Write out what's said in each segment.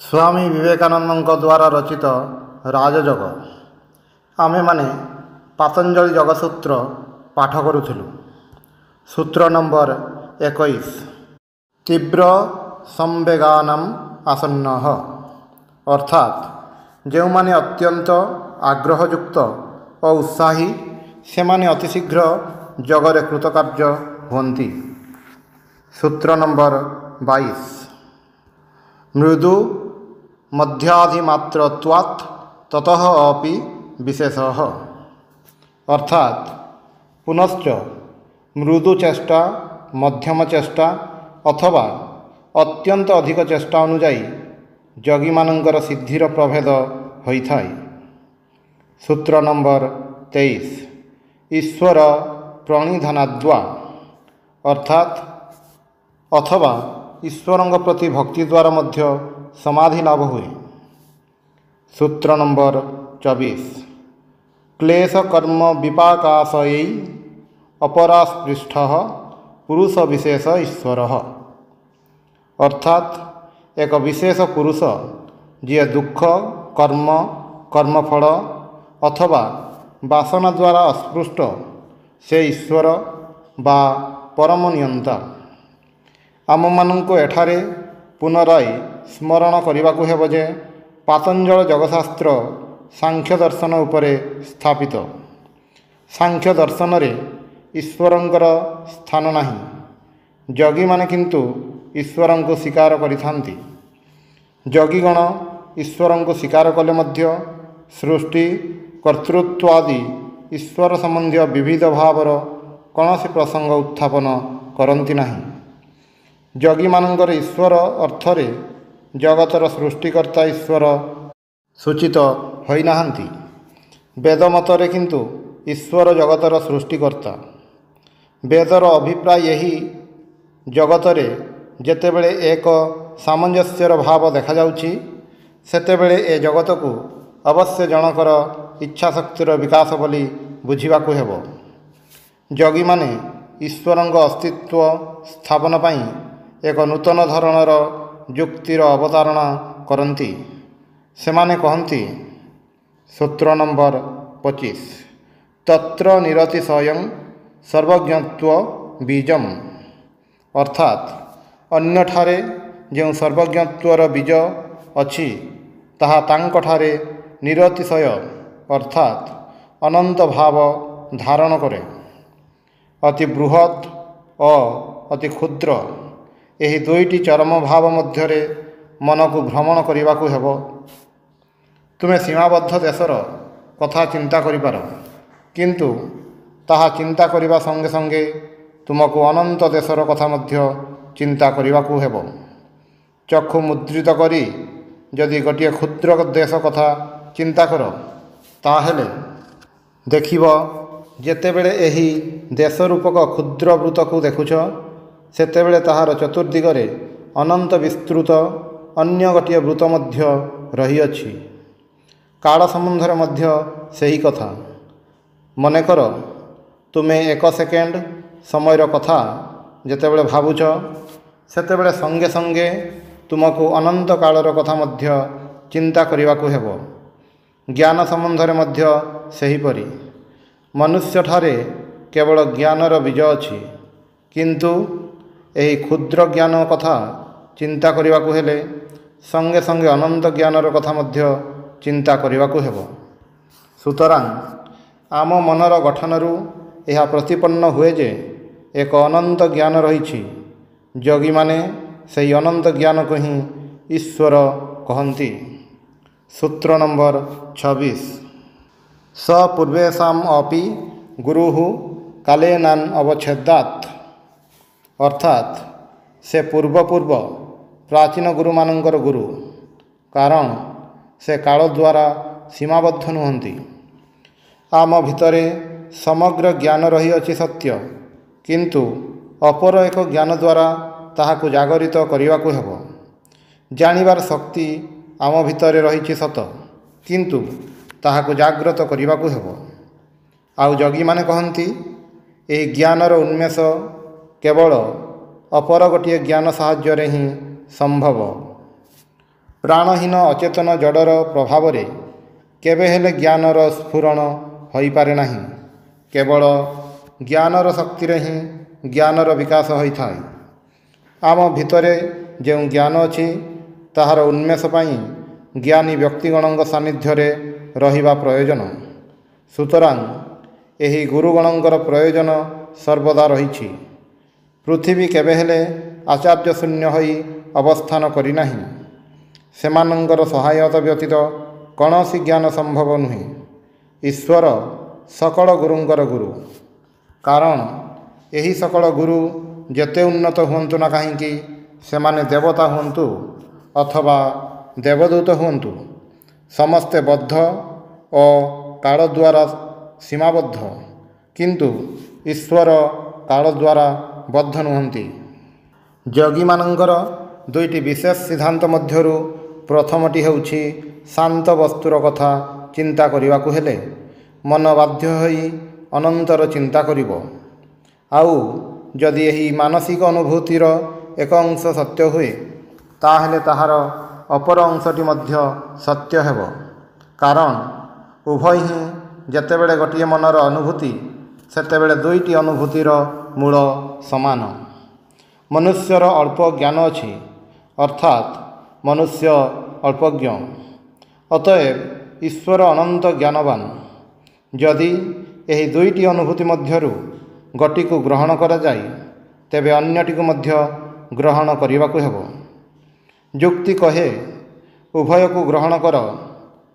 स्वामी विवेकानंद द्वारा रचित राजयोग आमे माने पतंजलि योगसूत्र पाठ करुथिलु। सूत्र नंबर 21 तीव्र संवेगानाम आसन्नः अर्थात जो माने अत्यंत आग्रहयुक्त और उत्साही से माने अतिशीघ्र जगरे कृतकार्य होती। सूत्र नंबर 22 मृदु मध्याधिमात्रत्वात् ततः अपि विशेषः अर्थात पुनश्च मृदु चेष्टा मध्यम चेष्टा अथवा अत्यंत अधिक चेष्टा अनुजाई योगी मानंकर सिद्धिर प्रभेद होता है। सूत्र नंबर 23 ईश्वर प्रणिधानाद्वा अर्थात अथवा ईश्वरंग प्रति भक्ति द्वारा मध्य समाधि लाभ हुए। सूत्र नंबर 24 क्लेश कर्म विपाकाशयै अपरास्पृष्ट पुरुष विशेष ईश्वर अर्थात एक विशेष पुरुष जी दुख कर्म कर्मफल अथवा वासना द्वारा अस्पृष्ट से ईश्वर बा परम नियंता। आम मानंको एठारे पुनराय स्मरण करने को हेब जे पातंजल योगशास्त्र सांख्य दर्शन उपरे स्थापित। सांख्य दर्शन रे ईश्वरंकर स्थान नहीं। योगी माने किंतु ईश्वरं को स्वीकार करिथांती। योगीगण ईश्वरं को स्वीकार कले मध्य सृष्टि कर्तृत्वादि ईश्वर संबंधी विविध भावर कौनसी प्रसंग उत्थापन करती नहीं। योगी मानंकर ईश्वर अर्थरे जगतर सृष्टिकर्ता ईश्वर सूचित होई नाहंती। वेद मतरे किंतु ईश्वर जगतर सृष्टिकर्ता। वेदर अभिप्राय यही जगतरे जेतेबेले एक सामंजस्यर भाव देखा जाउछि सेतेबेले ए जगत को अवश्य जनकर इच्छाशक्तिर विकास बोली बुझिबाकु हेबो। योगी माने ईश्वरंग अस्तित्व स्थापन पाई एक नूतन धरणर युक्तिर अवतारणा करती। सेमाने कहती। सूत्र नंबर 25 तत्र निरतिशयं सर्वज्ञत्व बीजम अर्थात अन्यठारे जो सर्वज्ञत्वर बीज अछि ताहा तांकठारे निरतिशय अर्थात अनंत भाव धारण करे। अति बृहत् और अति क्षुद्र यही दुईटी चरम भाव मध्यरे मन को भ्रमण करने को हेब। तुम्हें सीमाबद्ध देशर कथा चिंता करिपार किंतु ताहा चिंता करिबा संगे संगे तुमको अनंत देशर कथा मध्य चिंता करने को हेब। चक्षु मुद्रित करी जदि गोटे क्षुद्र देश कथा चिंता कर ताहेले देखिब जेतेबेले एही देश रूपक क्षुद्र वृत्त को देखुछ सेतेबेले ताहार चतुर्दिगरे अनंत विस्तृत अन्य गोटे वृत्त मध्य रही अछि। काल संबंधरे मध्य सही कथा मनेकर तुमे एक सेकेंड समयर कथा जेतेबेले भावुछ सेतेबेले संगे संगे तुमको अनंत कालर कथा मध्य चिंता करने को हेब। ज्ञान संबंधरे मध्य सेहीपरि मनुष्य ठारे केवल ज्ञानर बीज अछि किंतु यही क्षुद्र ज्ञान कथा चिंता करने को हेले संगे संगे अनंत ज्ञानर कथा मध्य चिंता करने को हेब। सुतरां आम मनर गठनरु यह प्रतिपन्न हुए जे एक अनंत ज्ञान रही। योगी माने सही अनंत ज्ञान को ही ईश्वर कहती। सूत्र नंबर 26 स पूर्वेशाम अपि गुरु कालेनान अवच्छेदात् अर्थात से पूर्व प्राचीन गुरु मानंकर गुरु कारण से काल द्वारा सीमाबद्ध नुहंती। आम भितरे समग्र ज्ञान रही अछि सत्य किंतु अपर एक ज्ञान द्वारा ताहाकु जागरित करने को हेब। जानिबार शक्ति आम भितरे रही सत किंतु ताहाकु जाग्रत करने को हेब। आउ योगी माने कहती यही ज्ञानर उन्मेष केवल अपर गोटे ज्ञान साहाय्य ही संभव। ପ୍ରାଣହୀନ ଅଚେତନ ଜଡ଼ର ପ୍ରଭାବରେ କେବେ ହେଲେ ଜ୍ଞାନର ସ୍ଫୁରଣ ହୋଇପାରେ ନାହିଁ। କେବଳ ଜ୍ଞାନର ଶକ୍ତିରେ ହିଁ ଜ୍ଞାନର ବିକାଶ ହୋଇଥାଏ। ଆମ ଭିତରେ ଯେଉଁ ଜ୍ଞାନ ଅଛି ତାହାର ଉନ୍ମେଷ ପାଇଁ ଜ୍ଞାନୀ ବ୍ୟକ୍ତିଗଣଙ୍କ ସାନ୍ନିଧ୍ୟରେ ରହିବା ପ୍ରୟୋଜନ। ସୁତରାଂ ଏହି ଗୁରୁଗଣଙ୍କର ପ୍ରୟୋଜନ ସର୍ବଦା ରହିଛି। ପୃଥିବୀ କେବେ ହେଲେ ଆଚାର୍ଯ୍ୟ ଶୂନ୍ୟ ହୋଇ ଅବସ୍ଥାନ କରିନାହିଁ। ସେମାନଙ୍କର ସହାୟତା ବ୍ୟତୀତ କୌଣସି ଜ୍ଞାନ ସମ୍ଭବ ନୁହେଁ। ଈଶ୍ୱର ସକଳ ଗୁରୁଙ୍କର ଗୁରୁ। କାରଣ ଏହି ସକଳ ଗୁରୁ ଯେତେ ଉନ୍ନତ ହୁଅନ୍ତୁ ନା କାହିଁକି, ସେମାନେ ଦେବତା ହୁଅନ୍ତୁ ଅଥବା ଦେବଦୂତ ହୁଅନ୍ତୁ, ସମସ୍ତେ ବଦ୍ଧ ଓ କାଳ ଦ୍ୱାରା ସୀମାବଦ୍ଧ। କିନ୍ତୁ ଈଶ୍ୱର କାଳ ଦ୍ୱାରା ବଦ୍ଧ ନୁହନ୍ତି। ଯୋଗୀମାନଙ୍କର ଦୁଇଟି ବିଶେଷ ସିଦ୍ଧାନ୍ତ ମଧ୍ୟରୁ ପ୍ରଥମଟି ହେଉଛି ଶାନ୍ତ ବସ୍ତୁର କଥା ଚିନ୍ତା କରିବାକୁ ହେଲେ ମନ ବାଧ୍ୟ ହୋଇ ଅନନ୍ତର ଚିନ୍ତା କରିବ। ଆଉ ଯଦି ଏହି ମାନସିକ ଅନୁଭୂତିର ଏକ ଅଂଶ ସତ୍ୟ ହୁଏ, ତାହେଲେ ତାହାର ଅପର ଅଂଶଟି ମଧ୍ୟ ସତ୍ୟ ହେବ। କାରଣ ଉଭୟ ହିଁ ଯେତେବେଳେ ଗୋଟିଏ ମନର ଅନୁଭୂତି, ସେତେବେଳେ ଦୁଇଟି ଅନୁଭୂତିର ମୂଳ ସମାନ। ମନୁଷ୍ୟର ଅଳ୍ପ ଜ୍ଞାନ ଅଛି, ଅର୍ଥାତ୍ ମନୁଷ୍ୟ ଅଳ୍ପଜ୍ଞ। ଅତଏବ ଈଶ୍ୱର ଅନନ୍ତ ଜ୍ଞାନବାନ। ଯଦି ଏହି ଦୁଇଟି ଅନୁଭୂତି ମଧ୍ୟରୁ ଗୋଟିକୁ ଗ୍ରହଣ କରାଯାଏ, ତେବେ ଅନ୍ୟଟିକୁ ମଧ୍ୟ ଗ୍ରହଣ କରିବାକୁ ହେବ। ଯୁକ୍ତି କହେ, ଉଭୟକୁ ଗ୍ରହଣ କର,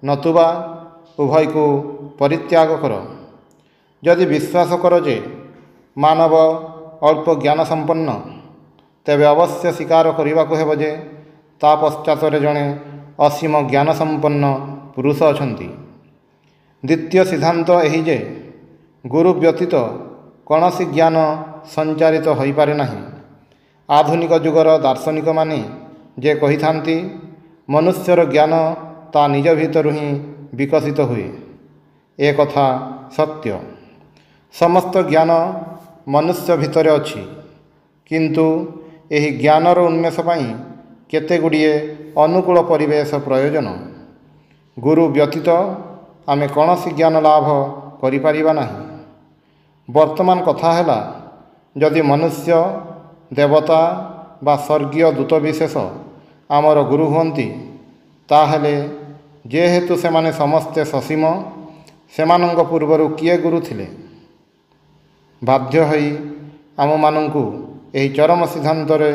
ନତୁବା ଉଭୟକୁ ପରିତ୍ୟାଗ କର। ଯଦି ବିଶ୍ୱାସ କର ଯେ ମାନବ ଅଳ୍ପ ଜ୍ଞାନ ସମ୍ପନ୍ନ, ତେବେ ଅବଶ୍ୟ ସ୍ୱୀକାର କରିବାକୁ ହେବ ଯେ ତା ପଶ୍ଚାତରେ ଜଣେ ଅସୀମ ଜ୍ଞାନ ସମ୍ପନ୍ନ ପୁରୁଷ ଅଛନ୍ତି। ଦ୍ୱିତୀୟ ସିଦ୍ଧାନ୍ତ ଏହି ଯେ ଗୁରୁ ବ୍ୟତୀତ କୌଣସି ଜ୍ଞାନ ସଞ୍ଚାରିତ ହୋଇପାରେ ନାହିଁ। ଆଧୁନିକ ଯୁଗର ଦାର୍ଶନିକମାନେ ଯେ କହିଥାନ୍ତି ମନୁଷ୍ୟର ଜ୍ଞାନ ତା ନିଜ ଭିତରୁ ହିଁ ବିକଶିତ ହୁଏ, ଏ କଥା ସତ୍ୟ। ସମସ୍ତ ଜ୍ଞାନ ମନୁଷ୍ୟ ଭିତରେ ଅଛି, କିନ୍ତୁ ଏହି ଜ୍ଞାନର ଉନ୍ମେଷ ପାଇଁ କେତେଗୁଡ଼ିଏ ଅନୁକୂଳ ପରିବେଶ ପ୍ରୟୋଜନ। ଗୁରୁ ବ୍ୟତୀତ ଆମେ କୌଣସି ଜ୍ଞାନ ଲାଭ କରିପାରିବା ନାହିଁ। ବର୍ତ୍ତମାନ କଥା ହେଲା, ଯଦି ମନୁଷ୍ୟ, ଦେବତା ବା ସ୍ୱର୍ଗୀୟ ଦୂତ ବିଶେଷ ଆମର ଗୁରୁ ହୁଅନ୍ତି, ତାହେଲେ ଯେହେତୁ ସେମାନେ ସମସ୍ତେ ସସୀମ, ସେମାନଙ୍କ ପୂର୍ବରୁ କିଏ ଗୁରୁ ଥିଲେ? ବାଧ୍ୟ ହୋଇ ଆମମାନଙ୍କୁ ଏହି ଚରମ ସିଦ୍ଧାନ୍ତରେ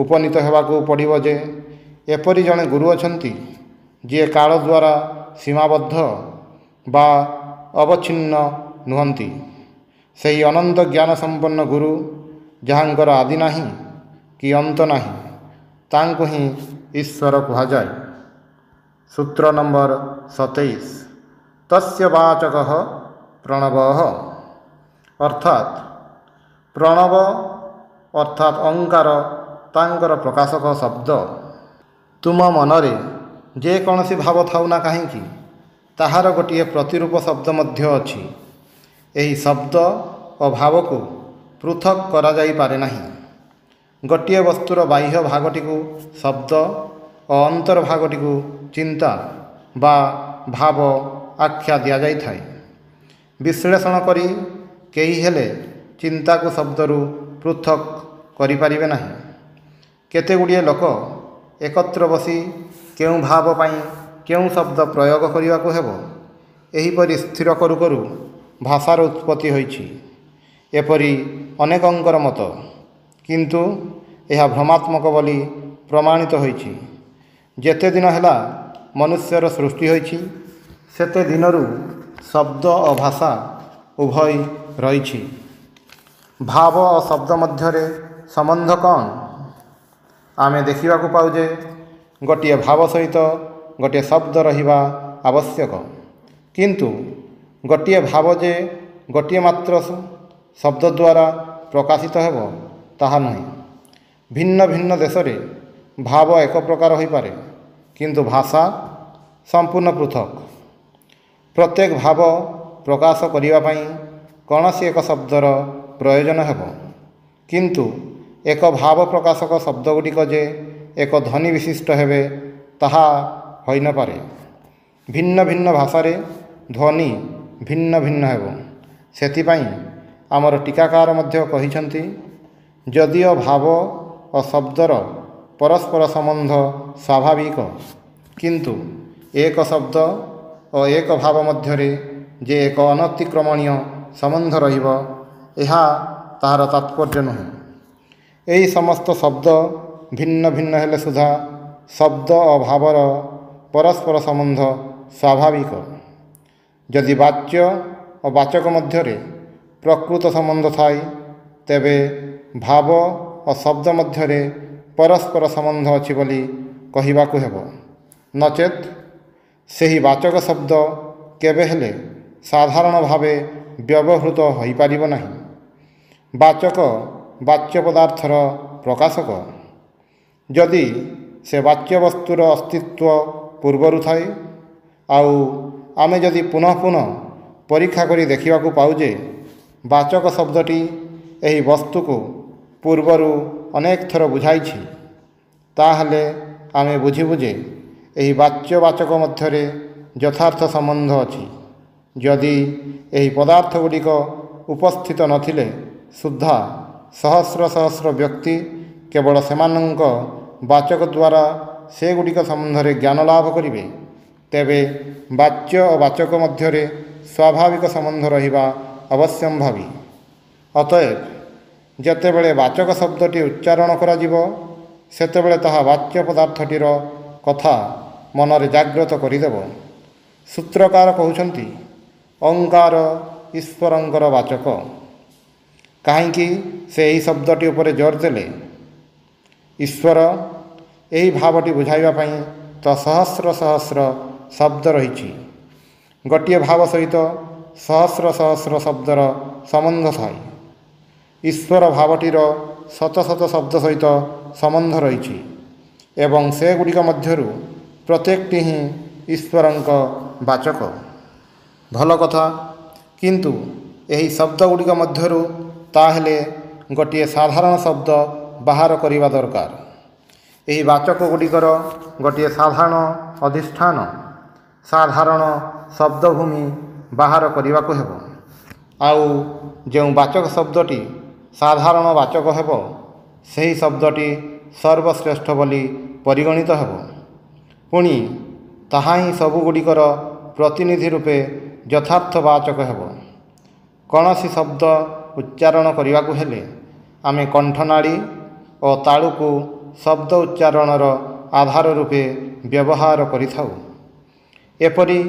ଉପନୀତ ହେବାକୁ ପଡ଼ିବ ଯେ ଏପରି ଜଣେ ଗୁରୁ ଅଛନ୍ତି, ଯିଏ କାଳ ଦ୍ୱାରା ସୀମାବଦ୍ଧ ବା ଅବଚ୍ଛିନ୍ନ ନୁହନ୍ତି। ସେହି ଅନନ୍ତ ଜ୍ଞାନ ସମ୍ପନ୍ନ ଗୁରୁ, ଯାହାଙ୍କର ଆଦି ନାହିଁ କି ଅନ୍ତ ନାହିଁ, ତାଙ୍କୁ ହିଁ ଈଶ୍ୱର କୁହାଯାଏ। ସୂତ୍ର ନମ୍ବର 27। ତସ୍ୟ ବାଚକଃ ପ୍ରଣବଃ। ଅର୍ଥାତ୍ ପ୍ରଣବ ଅର୍ଥାତ୍ ଓଙ୍କାର ତାଙ୍କର ପ୍ରକାଶକ ଶବ୍ଦ। ତୁମ ମନରେ ଯେକୌଣସି ଭାବ ଥାଉ ନା କାହିଁକି, ତାହାର ଗୋଟିଏ ପ୍ରତିରୂପ ଶବ୍ଦ ମଧ୍ୟ ଅଛି। ଏହି ଶବ୍ଦ ଓ ଭାବକୁ ପୃଥକ୍ କରାଯାଇପାରେ ନାହିଁ। ଗୋଟିଏ ବସ୍ତୁର ବାହ୍ୟ ଭାଗଟିକୁ ଶବ୍ଦ ଓ ଅନ୍ତର୍ଭାଗଟିକୁ ଚିନ୍ତା ବା ଭାବ ଆଖ୍ୟା ଦିଆଯାଇଥାଏ। ବିଶ୍ଳେଷଣ କରି କେହି ହେଲେ ଚିନ୍ତାକୁ ଶବ୍ଦରୁ ପୃଥକ୍ କରିପାରିବେ ନାହିଁ। କେତେଗୁଡ଼ିଏ ଲୋକ ଏକତ୍ର ବସି କେଉଁ ଭାବ ପାଇଁ କେଉଁ ଶବ୍ଦ ପ୍ରୟୋଗ କରିବାକୁ ହେବ, ଏହିପରି ସ୍ଥିର କରୁ କରୁ ଭାଷାର ଉତ୍ପତ୍ତି ହୋଇଛି, ଏପରି ଅନେକଙ୍କର ମତ। କିନ୍ତୁ ଏହା ଭ୍ରମାତ୍ମକ ବୋଲି ପ୍ରମାଣିତ ହୋଇଛି। ଯେତେ ଦିନ ହେଲା ମନୁଷ୍ୟର ସୃଷ୍ଟି ହୋଇଛି, ସେତେ ଦିନରୁ ଶବ୍ଦ ଓ ଭାଷା ଉଭୟ ରହିଛି। ଭାବ ଓ ଶବ୍ଦ ମଧ୍ୟରେ ସମ୍ବନ୍ଧ କ'ଣ? ଆମେ ଦେଖିବାକୁ ପାଉ ଯେ ଗୋଟିଏ ଭାବ ସହିତ ଗୋଟିଏ ଶବ୍ଦ ରହିବା ଆବଶ୍ୟକ। କିନ୍ତୁ ଗୋଟିଏ ଭାବ ଯେ ଗୋଟିଏ ମାତ୍ର ଶବ୍ଦ ଦ୍ୱାରା ପ୍ରକାଶିତ ହେବ, ତାହା ନୁହେଁ। ଭିନ୍ନ ଭିନ୍ନ ଦେଶରେ ଭାବ ଏକ ପ୍ରକାର ହୋଇପାରେ, କିନ୍ତୁ ଭାଷା ସମ୍ପୂର୍ଣ୍ଣ ପୃଥକ୍। ପ୍ରତ୍ୟେକ ଭାବ ପ୍ରକାଶ କରିବା ପାଇଁ କୌଣସି ଏକ ଶବ୍ଦର ପ୍ରୟୋଜନ ହେବ, କିନ୍ତୁ ଏକ ଭାବ ପ୍ରକାଶକ ଶବ୍ଦଗୁଡ଼ିକ ଯେ ଏକ ଧ୍ୱନି ବିଶିଷ୍ଟ ହେବେ, ତାହା ହୋଇନପାରେ। ଭିନ୍ନ ଭିନ୍ନ ଭାଷାରେ ଧ୍ୱନି ଭିନ୍ନ ଭିନ୍ନ ହେବ। ସେଥିପାଇଁ ଆମର ଟୀକାକାର ମଧ୍ୟ କହିଛନ୍ତି, ଯଦିଓ ଭାବ ଓ ଶବ୍ଦର ପରସ୍ପର ସମ୍ବନ୍ଧ ସ୍ୱାଭାବିକ, କିନ୍ତୁ ଏକ ଶବ୍ଦ ଓ ଏକ ଭାବ ମଧ୍ୟରେ ଯେ ଏକ ଅନତିକ୍ରମଣୀୟ ସମ୍ବନ୍ଧ ରହିବ, ଏହା ତାହାର ତାତ୍ପର୍ଯ୍ୟ ନୁହେଁ। ଏହି ସମସ୍ତ ଶବ୍ଦ ଭିନ୍ନ ଭିନ୍ନ ହେଲେ ସୁଦ୍ଧା ଶବ୍ଦ ଓ ଭାବର ପରସ୍ପର ସମ୍ବନ୍ଧ ସ୍ୱାଭାବିକ। ଯଦି ବାଚ୍ୟ ଓ ବାଚକ ମଧ୍ୟରେ ପ୍ରକୃତ ସମ୍ବନ୍ଧ ଥାଏ, ତେବେ ଭାବ ଓ ଶବ୍ଦ ମଧ୍ୟରେ ପରସ୍ପର ସମ୍ବନ୍ଧ ଅଛି ବୋଲି କହିବାକୁ ହେବ। ନଚେତ୍ ସେହି ବାଚକ ଶବ୍ଦ କେବେ ହେଲେ ସାଧାରଣ ଭାବେ ବ୍ୟବହୃତ ହୋଇପାରିବ ନାହିଁ। ବାଚକ ବାଚ୍ୟ ପଦାର୍ଥର ପ୍ରକାଶକ। ଯଦି ସେ ବାଚ୍ୟ ବସ୍ତୁର ଅସ୍ତିତ୍ୱ ପୂର୍ବରୁ ଥାଏ, ଆଉ ଆମେ ଯଦି ପୁନଃ ପୁନଃ ପରୀକ୍ଷା କରି ଦେଖିବାକୁ ପାଉ ଯେ ବାଚକ ଶବ୍ଦଟି ଏହି ବସ୍ତୁକୁ ପୂର୍ବରୁ ଅନେକ ଥର ବୁଝାଇଛି, ତାହେଲେ ଆମେ ବୁଝିବୁ ଯେ ଏହି ବାଚ୍ୟ ବାଚକ ମଧ୍ୟରେ ଯଥାର୍ଥ ସମ୍ବନ୍ଧ ଅଛି। ଯଦି ଏହି ପଦାର୍ଥ ଗୁଡ଼ିକ ଉପସ୍ଥିତ ନଥିଲେ ସୁଦ୍ଧା ସହସ୍ର ସହସ୍ର ବ୍ୟକ୍ତି କେବଳ ସେମାନଙ୍କ ବାଚକ ଦ୍ୱାରା ସେଗୁଡ଼ିକ ସମ୍ବନ୍ଧରେ ଜ୍ଞାନ ଲାଭ କରିବେ, ତେବେ ବାଚ୍ୟ ଓ ବାଚକ ମଧ୍ୟରେ ସ୍ୱାଭାବିକ ସମ୍ବନ୍ଧ ରହିବା ଅବଶ୍ୟମ୍ଭାବୀ। ଅତଏବ ଯେତେବେଳେ ବାଚକ ଶବ୍ଦଟି ଉଚ୍ଚାରଣ କରାଯିବ, ସେତେବେଳେ ତାହା ବାଚ୍ୟ ପଦାର୍ଥଟିର କଥା ମନରେ ଜାଗ୍ରତ କରିଦେବ। ସୂତ୍ରକାର କହୁଛନ୍ତି, ଓଙ୍କାର ଈଶ୍ୱରଙ୍କର ବାଚକ। କାହିଁକି ସେ ଏହି ଶବ୍ଦଟି ଉପରେ ଜୋର ଦେଲେ? ଈଶ୍ୱର ଏହି ଭାବଟି ବୁଝାଇବା ପାଇଁ ତ ସହସ୍ର ସହସ୍ର ଶବ୍ଦ ରହିଛି। ଗୋଟିଏ ଭାବ ସହିତ ସହସ୍ର ସହସ୍ର ଶବ୍ଦର ସମ୍ବନ୍ଧ ଥାଏ। ଈଶ୍ୱର ଭାବଟିର ଶତ ଶତ ଶବ୍ଦ ସହିତ ସମ୍ବନ୍ଧ ରହିଛି ଏବଂ ସେଗୁଡ଼ିକ ମଧ୍ୟରୁ ପ୍ରତ୍ୟେକଟି ହିଁ ଈଶ୍ୱରଙ୍କ ବାଚକ। ଭଲ କଥା, କିନ୍ତୁ ଏହି ଶବ୍ଦଗୁଡ଼ିକ ମଧ୍ୟରୁ ତାହେଲେ ଗୋଟିଏ ସାଧାରଣ ଶବ୍ଦ ବାହାର କରିବା ଦରକାର। ଏହି ବାଚକ ଗୁଡ଼ିକର ଗୋଟିଏ ସାଧାରଣ ଅଧିଷ୍ଠାନ, ସାଧାରଣ ଶବ୍ଦଭୂମି ବାହାର କରିବାକୁ ହେବ। ଆଉ ଯେଉଁ ବାଚକ ଶବ୍ଦଟି ସାଧାରଣ ବାଚକ ହେବ, ସେହି ଶବ୍ଦଟି ସର୍ବଶ୍ରେଷ୍ଠ ବୋଲି ପରିଗଣିତ ହେବ। ପୁଣି ତାହା ହିଁ ସବୁଗୁଡ଼ିକର ପ୍ରତିନିଧି ରୂପେ ଯଥାର୍ଥ ବାଚକ ହେବ। କୌଣସି ଶବ୍ଦ ଉଚ୍ଚାରଣ କରିବାକୁ ହେଲେ ଆମେ କଣ୍ଠନାଳୀ ଓ ତାଳୁକୁ ଶବ୍ଦ ଉଚ୍ଚାରଣର ଆଧାର ରୂପେ ବ୍ୟବହାର କରିଥାଉ। ଏପରି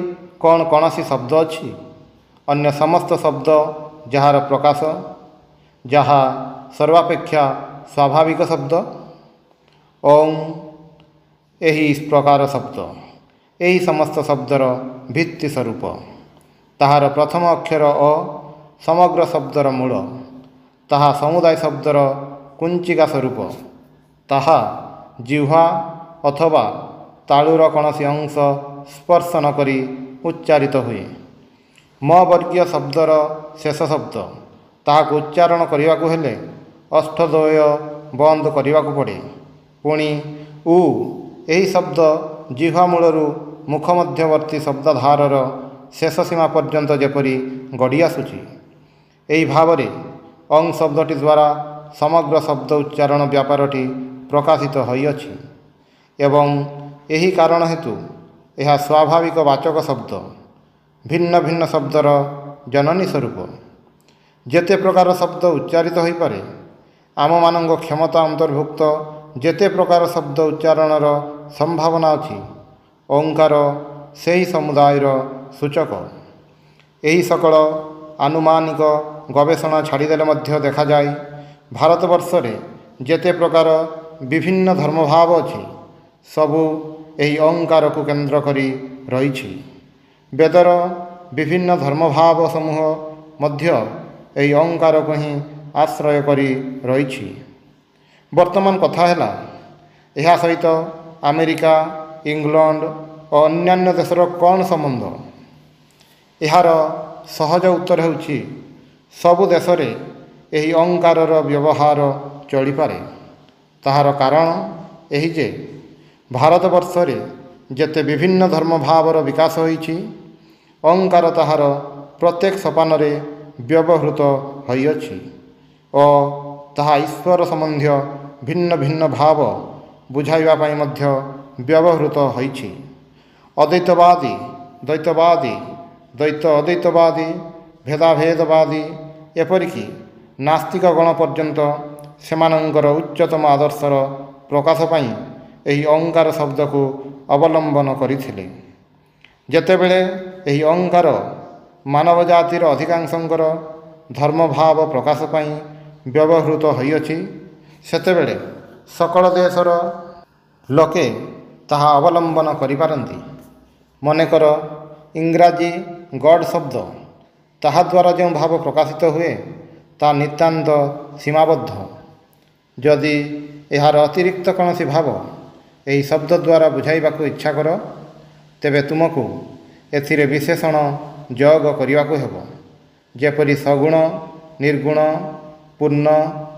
କ'ଣ କୌଣସି ଶବ୍ଦ ଅଛି? ଅନ୍ୟ ସମସ୍ତ ଶବ୍ଦ ଯାହାର ପ୍ରକାଶ, ଯାହା ସର୍ବାପେକ୍ଷା ସ୍ୱାଭାବିକ ଶବ୍ଦ। ଓଂ ଏହି ପ୍ରକାର ଶବ୍ଦ, ଏହି ସମସ୍ତ ଶବ୍ଦର ଭିତ୍ତି ସ୍ୱରୂପ। ତାହାର ପ୍ରଥମ ଅକ୍ଷର ଅ ସମଗ୍ର ଶବ୍ଦର ମୂଳ। ତାହା ସମୁଦାୟ ଶବ୍ଦର କୁଞ୍ଚିକା ସ୍ୱରୂପ। ତାହା ଜିହ୍ୱା ଅଥବା ତାଳୁର କୌଣସି ଅଂଶ ସ୍ପର୍ଶ ନ କରି ଉଚ୍ଚାରିତ ହୁଏ। ମ ବର୍ଗୀୟ ଶବ୍ଦର ଶେଷ ଶବ୍ଦ। ତାହାକୁ ଉଚ୍ଚାରଣ କରିବାକୁ ହେଲେ ଓଷ୍ଠଦ୍ୱୟ ବନ୍ଦ କରିବାକୁ ପଡ଼େ। ପୁଣି ଉ ଏହି ଶବ୍ଦ ଜିହ୍ୱା ମୂଳରୁ ମୁଖ ମଧ୍ୟବର୍ତ୍ତୀ ଶବ୍ଦଧାରର ଶେଷ ସୀମା ପର୍ଯ୍ୟନ୍ତ ଯେପରି ଗଡ଼ି ଆସୁଛି, ଏହି ଭାବରେ ଅଂ ଶବ୍ଦଟି ଦ୍ୱାରା ସମଗ୍ର ଶବ୍ଦ ଉଚ୍ଚାରଣ ବ୍ୟାପାରଟି ପ୍ରକାଶିତ ହୋଇଅଛି ଏବଂ ଏହି କାରଣ ହେତୁ ଏହା ସ୍ୱାଭାବିକ ବାଚକ ଶବ୍ଦ, ଭିନ୍ନ ଭିନ୍ନ ଶବ୍ଦର ଜନନୀ ସ୍ୱରୂପ। ଯେତେ ପ୍ରକାର ଶବ୍ଦ ଉଚ୍ଚାରିତ ହୋଇପାରେ, ଆମମାନଙ୍କ କ୍ଷମତା ଅନ୍ତର୍ଭୁକ୍ତ ଯେତେ ପ୍ରକାର ଶବ୍ଦ ଉଚ୍ଚାରଣର ସମ୍ଭାବନା ଅଛି, ଓଙ୍କାର ସେହି ସମୁଦାୟର ସୂଚକ। ଏହି ସକଳ ଆନୁମାନିକ ଗବେଷଣା ଛାଡ଼ିଦେଲେ ମଧ୍ୟ ଦେଖାଯାଏ, ଭାରତବର୍ଷରେ ଯେତେ ପ୍ରକାର ବିଭିନ୍ନ ଧର୍ମଭାବ ଅଛି, ସବୁ ଏହି ଓଙ୍କାରକୁ କେନ୍ଦ୍ର କରି ରହିଛି। ବେଦର ବିଭିନ୍ନ ଧର୍ମଭାବ ସମୂହ ମଧ୍ୟ ଏହି ଓଙ୍କାରକୁ ହିଁ ଆଶ୍ରୟ କରି ରହିଛି। ବର୍ତ୍ତମାନ କଥା ହେଲା, ଏହା ସହିତ ଆମେରିକା, ଇଂଲଣ୍ଡ ଓ ଅନ୍ୟାନ୍ୟ ଦେଶର କ'ଣ ସମ୍ବନ୍ଧ? ଏହାର ସହଜ ଉତ୍ତର ହେଉଛି, ସବୁ ଦେଶରେ ଏହି ଓଙ୍କାରର ବ୍ୟବହାର ଚଳିପାରେ। ତାହାର କାରଣ ଏହି ଯେ ଭାରତବର୍ଷରେ ଯେତେ ବିଭିନ୍ନ ଧର୍ମ ଭାବର ବିକାଶ ହୋଇଛି, ଅହଙ୍କାର ତାହାର ପ୍ରତ୍ୟେକ ସୋପାନରେ ବ୍ୟବହୃତ ହୋଇଅଛି ଓ ତାହା ଈଶ୍ୱର ସମ୍ବନ୍ଧୀୟ ଭିନ୍ନ ଭିନ୍ନ ଭାବ ବୁଝାଇବା ପାଇଁ ମଧ୍ୟ ବ୍ୟବହୃତ ହୋଇଛି। ଅଦ୍ୱୈତବାଦୀ, ଦ୍ୱୈତବାଦୀ, ଦ୍ୱୈତ ଅଦ୍ୱୈତବାଦୀ, ଭେଦାଭେଦବାଦୀ, ଏପରିକି ନାସ୍ତିକଗଣ ପର୍ଯ୍ୟନ୍ତ ସେମାନଙ୍କର ଉଚ୍ଚତମ ଆଦର୍ଶର ପ୍ରକାଶ ପାଇଁ ଏହି ଅହଙ୍କାର ଶବ୍ଦକୁ ଅବଲମ୍ବନ କରିଥିଲେ। ଯେତେବେଳେ ଏହି ଅହଙ୍କାର ମାନବ ଜାତିର ଅଧିକାଂଶଙ୍କର ଧର୍ମଭାବ ପ୍ରକାଶ ପାଇଁ ବ୍ୟବହୃତ ହୋଇଅଛି, ସେତେବେଳେ ସକଳ ଦେଶର ଲୋକେ ତାହା ଅବଲମ୍ବନ କରିପାରନ୍ତି। ମନେକର ଇଂରାଜୀ ଗଡ୍ ଶବ୍ଦ, ତାହାଦ୍ୱାରା ଯେଉଁ ଭାବ ପ୍ରକାଶିତ ହୁଏ ତାହା ନିତାନ୍ତ ସୀମାବଦ୍ଧ। ଯଦି ଏହାର ଅତିରିକ୍ତ କୌଣସି ଭାବ ଏହି ଶବ୍ଦ ଦ୍ୱାରା ବୁଝାଇବାକୁ ଇଚ୍ଛା କର, ତେବେ ତୁମକୁ ଏଥିରେ ବିଶେଷଣ ଯୋଗ କରିବାକୁ ହେବ, ଯେପରି ସଗୁଣ, ନିର୍ଗୁଣ, ପୂର୍ଣ୍ଣ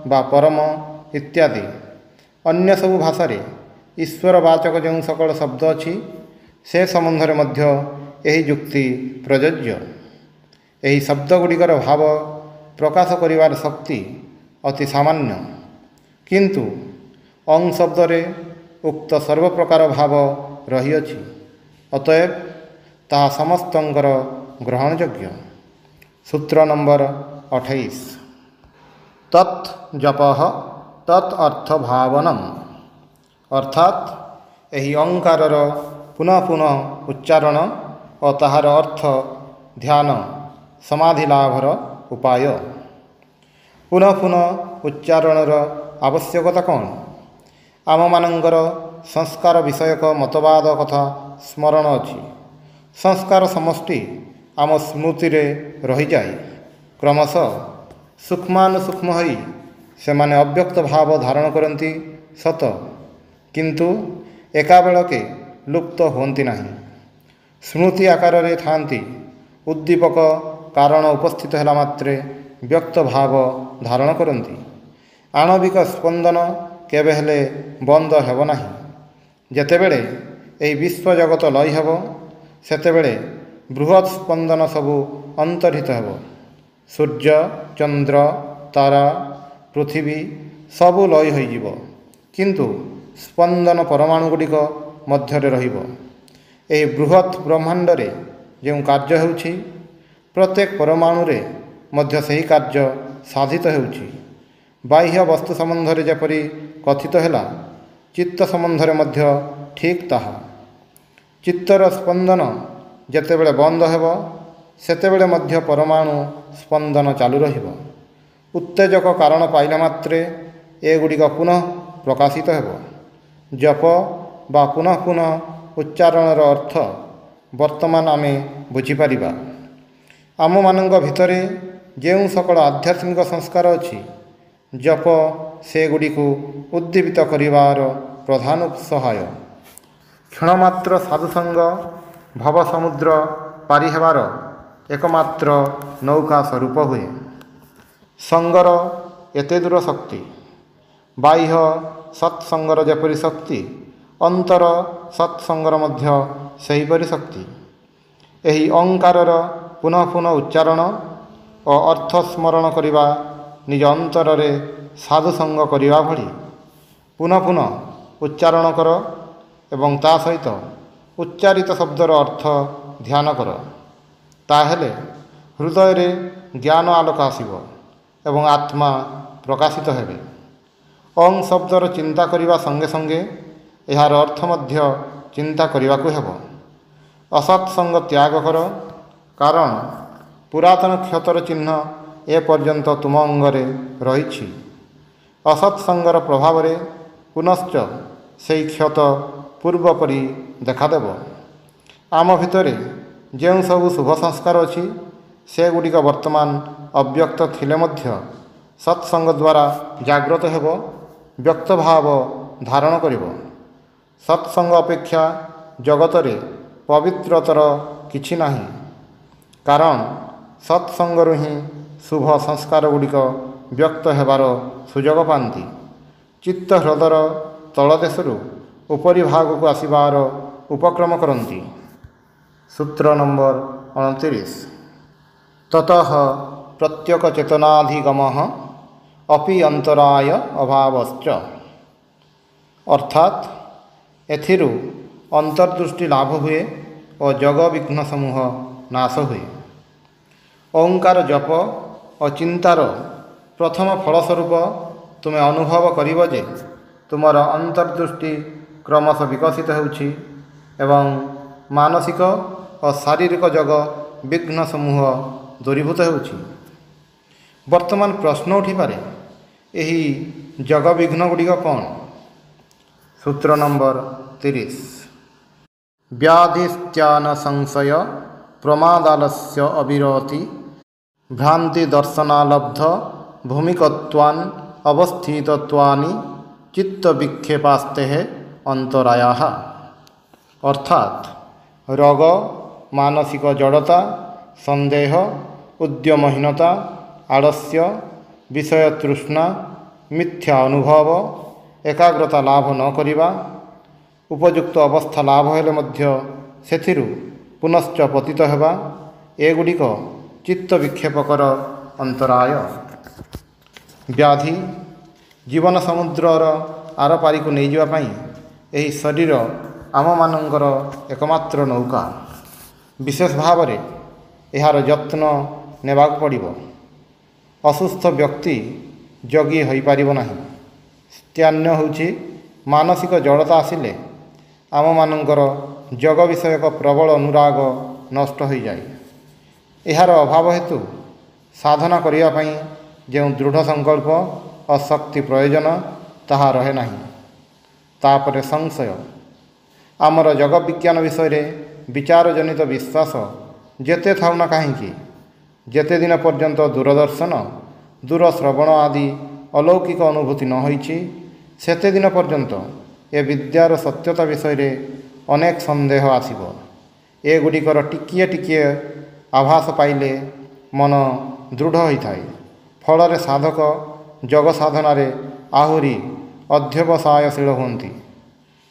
ବା ପରମ ଇତ୍ୟାଦି। ଅନ୍ୟ ସବୁ ଭାଷାରେ ଈଶ୍ୱରବାଚକ ଯେଉଁ ସକଳ ଶବ୍ଦ ଅଛି, ସେ ସମ୍ବନ୍ଧରେ ମଧ୍ୟ ଏହି ଯୁକ୍ତି ପ୍ରଯୋଜ୍ୟ। ଏହି ଶବ୍ଦଗୁଡ଼ିକର ଭାବ ପ୍ରକାଶ କରିବାର ଶକ୍ତି ଅତି ସାମାନ୍ୟ, କିନ୍ତୁ ଅଂ ଶବ୍ଦରେ ଉକ୍ତ ସର୍ବପ୍ରକାର ଭାବ ରହିଅଛି, ଅତଏବ ତାହା ସମସ୍ତଙ୍କର ଗ୍ରହଣଯୋଗ୍ୟ। ସୂତ୍ର ନମ୍ବର 28। ତତ୍ ଜପଃ ତତ୍ ଅର୍ଥ ଭାବନମ୍, ଅର୍ଥାତ୍ ଏହି ଅହଙ୍କାରର ପୁନଃ ପୁନଃ ଉଚ୍ଚାରଣ ଓ ତାହାର ଅର୍ଥ ଧ୍ୟାନ ସମାଧି ଲାଭର ଉପାୟ। ପୁନଃ ପୁନଃ ଉଚ୍ଚାରଣର ଆବଶ୍ୟକତା କ'ଣ? ଆମମାନଙ୍କର ସଂସ୍କାର ବିଷୟକ ମତବାଦ କଥା ସ୍ମରଣ ଅଛି। ସଂସ୍କାର ସମଷ୍ଟି ଆମ ସ୍ମୃତିରେ ରହିଯାଏ। କ୍ରମଶଃ ସୂକ୍ଷ୍ମାନୁସୂକ୍ଷ୍ମ ହୋଇ ସେମାନେ ଅବ୍ୟକ୍ତ ଭାବ ଧାରଣ କରନ୍ତି ସତ, କିନ୍ତୁ ଏକାବେଳକେ ଲୁପ୍ତ ହୁଅନ୍ତି ନାହିଁ। ସ୍ମୃତି ଆକାରରେ ଥାନ୍ତି। ଉଦ୍ଦୀପକ କାରଣ ଉପସ୍ଥିତ ହେଲା ମାତ୍ରେ ବ୍ୟକ୍ତ ଭାବ ଧାରଣ କରନ୍ତି। ଆଣବିକ ସ୍ପନ୍ଦନ କେବେ ହେଲେ ବନ୍ଦ ହେବ ନାହିଁ। ଯେତେବେଳେ ଏହି ବିଶ୍ୱଜଗତ ଲୟ ହେବ, ସେତେବେଳେ ବୃହତ୍ ସ୍ପନ୍ଦନ ସବୁ ଅନ୍ତର୍ହିତ ହେବ। ସୂର୍ଯ୍ୟ, ଚନ୍ଦ୍ର, ତାରା, ପୃଥିବୀ ସବୁ ଲୟ ହୋଇଯିବ, କିନ୍ତୁ ସ୍ପନ୍ଦନ ପରମାଣୁ ଗୁଡ଼ିକ ମଧ୍ୟରେ ରହିବ। ଏହି ବୃହତ୍ ବ୍ରହ୍ମାଣ୍ଡରେ ଯେଉଁ କାର୍ଯ୍ୟ ହେଉଛି, ପ୍ରତ୍ୟେକ ପରମାଣୁରେ ମଧ୍ୟ ସେହି କାର୍ଯ୍ୟ ସାଧିତ ହେଉଛି। ବାହ୍ୟ ବସ୍ତୁ ସମ୍ବନ୍ଧରେ ଯେପରି କଥିତ ହେଲା, ଚିତ୍ତ ସମ୍ବନ୍ଧରେ ମଧ୍ୟ ଠିକ୍ ତାହା। ଚିତ୍ତର ସ୍ପନ୍ଦନ ଯେତେବେଳେ ବନ୍ଦ ହେବ, ସେତେବେଳେ ମଧ୍ୟ ପରମାଣୁ ସ୍ପନ୍ଦନ ଚାଲୁ ରହିବ। ଉତ୍ତେଜକ କାରଣ ପାଇଲା ମାତ୍ରେ ଏଗୁଡ଼ିକ ପୁନଃ ପ୍ରକାଶିତ ହେବ। ଜପ ବା ପୁନଃ ପୁନଃ ଉଚ୍ଚାରଣର ଅର୍ଥ ବର୍ତ୍ତମାନ ଆମେ ବୁଝିପାରିବା। ଆମମାନଙ୍କ ଭିତରେ ଯେଉଁ ସକଳ ଆଧ୍ୟାତ୍ମିକ ସଂସ୍କାର ଅଛି, ଜପ ସେଗୁଡ଼ିକୁ ଉଦ୍ଦୀପିତ କରିବାର ପ୍ରଧାନ ସହାୟ। କ୍ଷଣମାତ୍ର ସାଧୁସଙ୍ଗ ଭବସମୁଦ୍ର ପାରି ହେବାର ଏକମାତ୍ର ନୌକା ସ୍ୱରୂପ ହୁଏ। ସଙ୍ଗର ଏତେ ଦୂର ଶକ୍ତି, ବାହ୍ୟ ସତ୍ସଙ୍ଗର ଯେପରି ଶକ୍ତି, ଅନ୍ତର ସତ୍ସଙ୍ଗର ମଧ୍ୟ ସେହିପରି ଶକ୍ତି। ଏହି ଅହଙ୍କାରର ପୁନଃ ପୁନଃ ଉଚ୍ଚାରଣ ଓ ଅର୍ଥ ସ୍ମରଣ କରିବା ନିଜ ଅନ୍ତରରେ ସାଧୁସଙ୍ଗ କରିବା ଭଳି। ପୁନଃ ପୁନଃ ଉଚ୍ଚାରଣ କର ଏବଂ ତା ସହିତ ଉଚ୍ଚାରିତ ଶବ୍ଦର ଅର୍ଥ ଧ୍ୟାନ କର। ତାହେଲେ ହୃଦୟରେ ଜ୍ଞାନ ଆଲୋକ ଆସିବ ଏବଂ ଆତ୍ମା ପ୍ରକାଶିତ ହେବେ। ଅଂ ଶବ୍ଦର ଚିନ୍ତା କରିବା ସଙ୍ଗେ ସଙ୍ଗେ ଏହାର ଅର୍ଥ ମଧ୍ୟ ଚିନ୍ତା କରିବାକୁ ହେବ। ଅସତ୍ସଙ୍ଗ ତ୍ୟାଗ କର, କାରଣ ପୁରାତନ କ୍ଷତର ଚିହ୍ନ ଏପର୍ଯ୍ୟନ୍ତ ତୁମ ଅଙ୍ଗରେ ରହିଛି। ଅସତ୍ସଙ୍ଗର ପ୍ରଭାବରେ ପୁନଶ୍ଚ ସେହି କ୍ଷତ ପୂର୍ବ ପରି ଦେଖାଦେବ। ଆମ ଭିତରେ ଯେଉଁ ସବୁ ଶୁଭ ସଂସ୍କାର ଅଛି, ସେଗୁଡ଼ିକ ବର୍ତ୍ତମାନ ଅବ୍ୟକ୍ତ ଥିଲେ ମଧ୍ୟ ସତ୍ସଙ୍ଗ ଦ୍ୱାରା ଜାଗ୍ରତ ହେବ, ବ୍ୟକ୍ତ ଭାବ ଧାରଣ କରିବ। ସତ୍ସଙ୍ଗ ଅପେକ୍ଷା ଜଗତରେ ପବିତ୍ରତର କିଛି ନାହିଁ, କାରଣ ସତ୍ସଙ୍ଗରୁ ହିଁ ଶୁଭ ସଂସ୍କାର ଗୁଡ଼ିକ ବ୍ୟକ୍ତ ହେବାର ସୁଯୋଗ ପାଆନ୍ତି। ଚିତ୍ତ ହ୍ରଦର ତଳଦେଶରୁ ଉପରି ଭାଗକୁ ଆସିବାର ଉପକ୍ରମ କରନ୍ତି। ସୂତ୍ର ନମ୍ବର 29। ତତଃ ପ୍ରତ୍ୟକ ଚେତନାଧିଗମଃ ଅପି ଅନ୍ତରାୟ ଅଭାବଶ୍ଚ। ଅର୍ଥାତ୍ ଏଥିରୁ ଅନ୍ତର୍ଦୃଷ୍ଟି ଲାଭ ହୁଏ ଓ ଯୋଗ ବିଘ୍ନ ସମୂହ ନାଶ ହୁଏ। ଓଁକାର ଜପ ଓ ଚିନ୍ତାର ପ୍ରଥମ ଫଳସ୍ୱରୂପ ତୁମେ ଅନୁଭବ କରିବ ଯେ ତୁମର ଅନ୍ତର୍ଦୃଷ୍ଟି କ୍ରମଶଃ ବିକଶିତ ହେଉଛି ଏବଂ ମାନସିକ ଓ ଶାରୀରିକ ଯୋଗ ବିଘ୍ନ ସମୂହ ଦୂରୀଭୂତ ହେଉଛି। ବର୍ତ୍ତମାନ ପ୍ରଶ୍ନ ଉଠିପାରେ, ଏହି ଯୋଗ ବିଘ୍ନ ଗୁଡ଼ିକ କ'ଣ? ସୂତ୍ର ନମ୍ବର 30। ବ୍ୟାଧିସ୍ତ୍ୟାନ ସଂଶୟ ପ୍ରମାଦାଲସ୍ୟ ଅବିରତି ଭ୍ରାନ୍ତି ଦର୍ଶନାଲବ୍ଧ ଭୂମିକତ୍ୱାନ୍ ଅବସ୍ଥିତତ୍ୱାନି ଚିତ୍ତ ବିକ୍ଷେପାସ୍ତେଃ ଅନ୍ତରାୟାଃ। ଅର୍ଥାତ୍ ରୋଗ, ମାନସିକ ଜଡ଼ତା, ସନ୍ଦେହ, ଉଦ୍ୟମହୀନତା, ଆଳସ୍ୟ, ବିଷୟ ତୃଷ୍ଣା, ମିଥ୍ୟା ଅନୁଭବ, ଏକାଗ୍ରତା ଲାଭ ନ କରିବା, ଉପଯୁକ୍ତ ଅବସ୍ଥା ଲାଭ ହେଲେ ମଧ୍ୟ ସେଥିରୁ ପୁନଶ୍ଚ ପତିତ ହେବା, ଏଗୁଡ଼ିକ ଚିତ୍ତ ବିକ୍ଷେପକର ଅନ୍ତରାୟ। ବ୍ୟାଧି ଜୀବନ ସମୁଦ୍ରର ଆରପାରିକୁ ନେଇଯିବା ପାଇଁ ଏହି ଶରୀର ଆମମାନଙ୍କର ଏକମାତ୍ର ନୌକା। ବିଶେଷ ଭାବରେ ଏହାର ଯତ୍ନ ନେବାକୁ ପଡ଼ିବ। ଅସୁସ୍ଥ ବ୍ୟକ୍ତି ଯୋଗୀ ହୋଇପାରିବ ନାହିଁ। ସ୍ତ୍ୟାନ ହେଉଛି ମାନସିକ ଜଡ଼ତା ଆସିଲେ ଆମମାନଙ୍କର ଯୋଗ ବିଷୟକ ପ୍ରବଳ ଅନୁରାଗ ନଷ୍ଟ ହୋଇଯାଏ। ଏହାର ଅଭାବ ହେତୁ ସାଧନା କରିବା ପାଇଁ ଯେଉଁ ଦୃଢ଼ ସଂକଳ୍ପ ଓ ଶକ୍ତି ପ୍ରୟୋଜନ ତାହା ରହେ ନାହିଁ। ତାପରେ ସଂଶୟ। ଆମର ଯୋଗ ବିଜ୍ଞାନ ବିଷୟରେ ବିଚାରଜନିତ ବିଶ୍ୱାସ ଯେତେ ଥାଉ ନା କାହିଁକି, ଯେତେ ଦିନ ପର୍ଯ୍ୟନ୍ତ ଦୂରଦର୍ଶନ, ଦୂରଶ୍ରବଣ ଆଦି ଅଲୌକିକ ଅନୁଭୂତି ନ ହୋଇଛି, ସେତେ ଦିନ ପର୍ଯ୍ୟନ୍ତ ଏ ବିଦ୍ୟାର ସତ୍ୟତା ବିଷୟରେ ଅନେକ ସନ୍ଦେହ ଆସିବ। ଏଗୁଡ଼ିକର ଟିକିଏ ଟିକିଏ ଆଭାସ ପାଇଲେ ମନ ଦୃଢ଼ ହୋଇଥାଏ। ଫଳରେ ସାଧକ ଯୋଗ ସାଧନାରେ ଆହୁରି ଅଧ୍ୟବସାୟଶୀଳ ହୁଅନ୍ତି।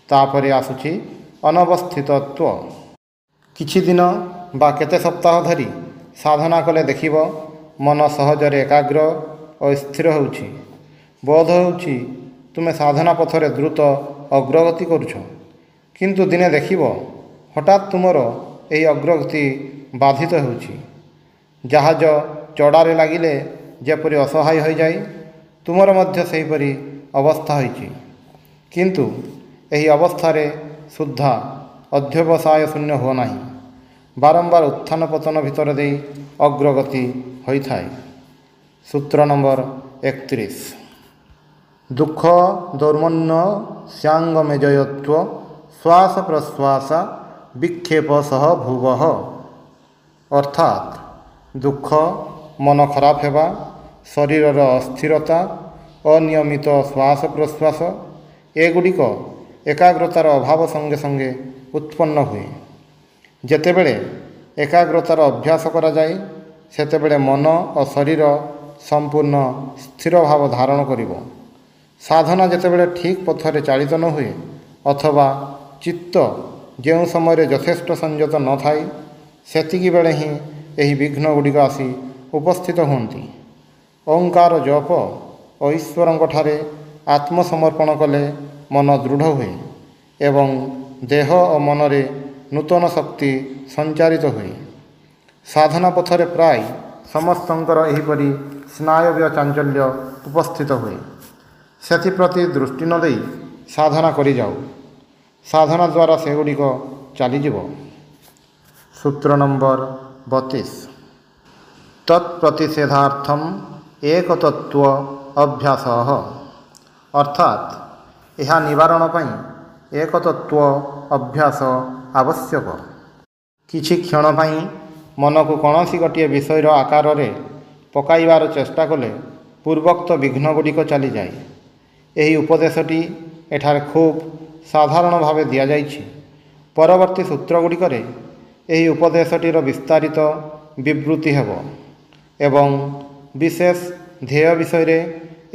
ତାପରେ ଆସୁଛି ଅନବସ୍ଥିତତ୍ୱ। କିଛି ଦିନ ବା କେତେ ସପ୍ତାହ ଧରି ସାଧନା କଲେ ଦେଖିବ ମନ ସହଜରେ ଏକାଗ୍ର ଓ ସ୍ଥିର ହେଉଛି। ବୋଧ ହେଉଛି ତୁମେ ସାଧନା ପଥରେ ଦ୍ରୁତ ଅଗ୍ରଗତି କରୁଛ। କିନ୍ତୁ ଦିନେ ଦେଖିବ ହଠାତ୍ ତୁମର ଏହି ଅଗ୍ରଗତି ବାଧିତ ହେଉଛି। ଜାହାଜ ଚଡ଼ାରେ ଲାଗିଲେ ଯେପରି ଅସହାୟ ହୋଇଯାଏ, ତୁମର ମଧ୍ୟ ସେହିପରି ଅବସ୍ଥା ହୋଇଛି। କିନ୍ତୁ ଏହି ଅବସ୍ଥାରେ ସୁଦ୍ଧା ଅଧ୍ୟବସାୟ ଶୂନ୍ୟ ହୁଅ ନାହିଁ। ବାରମ୍ବାର ଉତ୍ଥାନ ପତନ ଭିତର ଦେଇ ଅଗ୍ରଗତି ହୋଇଥାଏ। ସୂତ୍ର ନମ୍ବର 31। ଦୁଃଖ ଦୌର୍ମନ୍ୟ ସ୍ୟାଙ୍ଗମେଜୟତ୍ୱ ଶ୍ୱାସ ପ୍ରଶ୍ୱାସ ବିକ୍ଷେପ ସହ ଭୁବଃ। ଅର୍ଥାତ୍ ଦୁଃଖ, ମନ ଖରାପ ହେବା, ଶରୀରର ଅସ୍ଥିରତା, ଅନିୟମିତ ଶ୍ୱାସ ପ୍ରଶ୍ୱାସ ଏଗୁଡ଼ିକ ଏକାଗ୍ରତାର ଅଭାବ ସଙ୍ଗେ ସଙ୍ଗେ ଉତ୍ପନ୍ନ ହୁଏ। ଯେତେବେଳେ ଏକାଗ୍ରତାର ଅଭ୍ୟାସ କରାଯାଏ, ସେତେବେଳେ ମନ ଓ ଶରୀର ସମ୍ପୂର୍ଣ୍ଣ ସ୍ଥିର ଭାବ ଧାରଣ କରିବ। ସାଧନା ଯେତେବେଳେ ଠିକ୍ ପଥରେ ଚାଳିତ ନ ହୁଏ ଅଥବା ଚିତ୍ତ ଯେଉଁ ସମୟରେ ଯଥେଷ୍ଟ ସଂଯତ ନଥାଏ, ସେତିକି ବେଳେ ହିଁ ଏହି ବିଘ୍ନ ଗୁଡ଼ିକ ଆସି ଉପସ୍ଥିତ ହୁଅନ୍ତି। ଓଁକାର ଜପ ଓ ଈଶ୍ୱରଙ୍କଠାରେ ଆତ୍ମସମର୍ପଣ କଲେ ମନ ଦୃଢ଼ ହୁଏ ଏବଂ ଦେହ ଓ ମନରେ ନୂତନ ଶକ୍ତି ସଞ୍ଚାରିତ ହୁଏ। ସାଧନା ପଥରେ ପ୍ରାୟ ସମସ୍ତଙ୍କର ଏହିପରି ସ୍ନାୟବୀୟ ଚାଞ୍ଚଲ୍ୟ ଉପସ୍ଥିତ ହୁଏ। ସେଥିପ୍ରତି ଦୃଷ୍ଟି ନ ଦେଇ ସାଧନା କରିଯାଉ। ସାଧନା ଦ୍ୱାରା ସେଗୁଡ଼ିକ ଚାଲିଯିବ। ସୂତ୍ର ନମ୍ବର 32। ତତ୍ପ୍ରତିଷେଧାର୍ଥମ୍ ଏକତତ୍ତ୍ୱ ଅଭ୍ୟାସଃ। ଅର୍ଥାତ୍ ଏହା ନିବାରଣ ପାଇଁ ଏକତତ୍ତ୍ୱ ଅଭ୍ୟାସ ଆବଶ୍ୟକ। କିଛି କ୍ଷଣ ପାଇଁ ମନକୁ କୌଣସି ଗୋଟିଏ ବିଷୟର ଆକାରରେ ପକାଇବାର ଚେଷ୍ଟା କଲେ ପୂର୍ବୋକ୍ତ ବିଘ୍ନ ଗୁଡ଼ିକ ଚାଲିଯାଏ। ଏହି ଉପଦେଶଟି ଏଠାରେ ଖୁବ୍ ସାଧାରଣ ଭାବେ ଦିଆଯାଇଛି। ପରବର୍ତ୍ତୀ ସୂତ୍ରଗୁଡ଼ିକରେ ଏହି ଉପଦେଶଟିର ବିସ୍ତାରିତ ବିବୃତି ହେବ ଏବଂ ବିଶେଷ ଧ୍ୟେୟ ବିଷୟରେ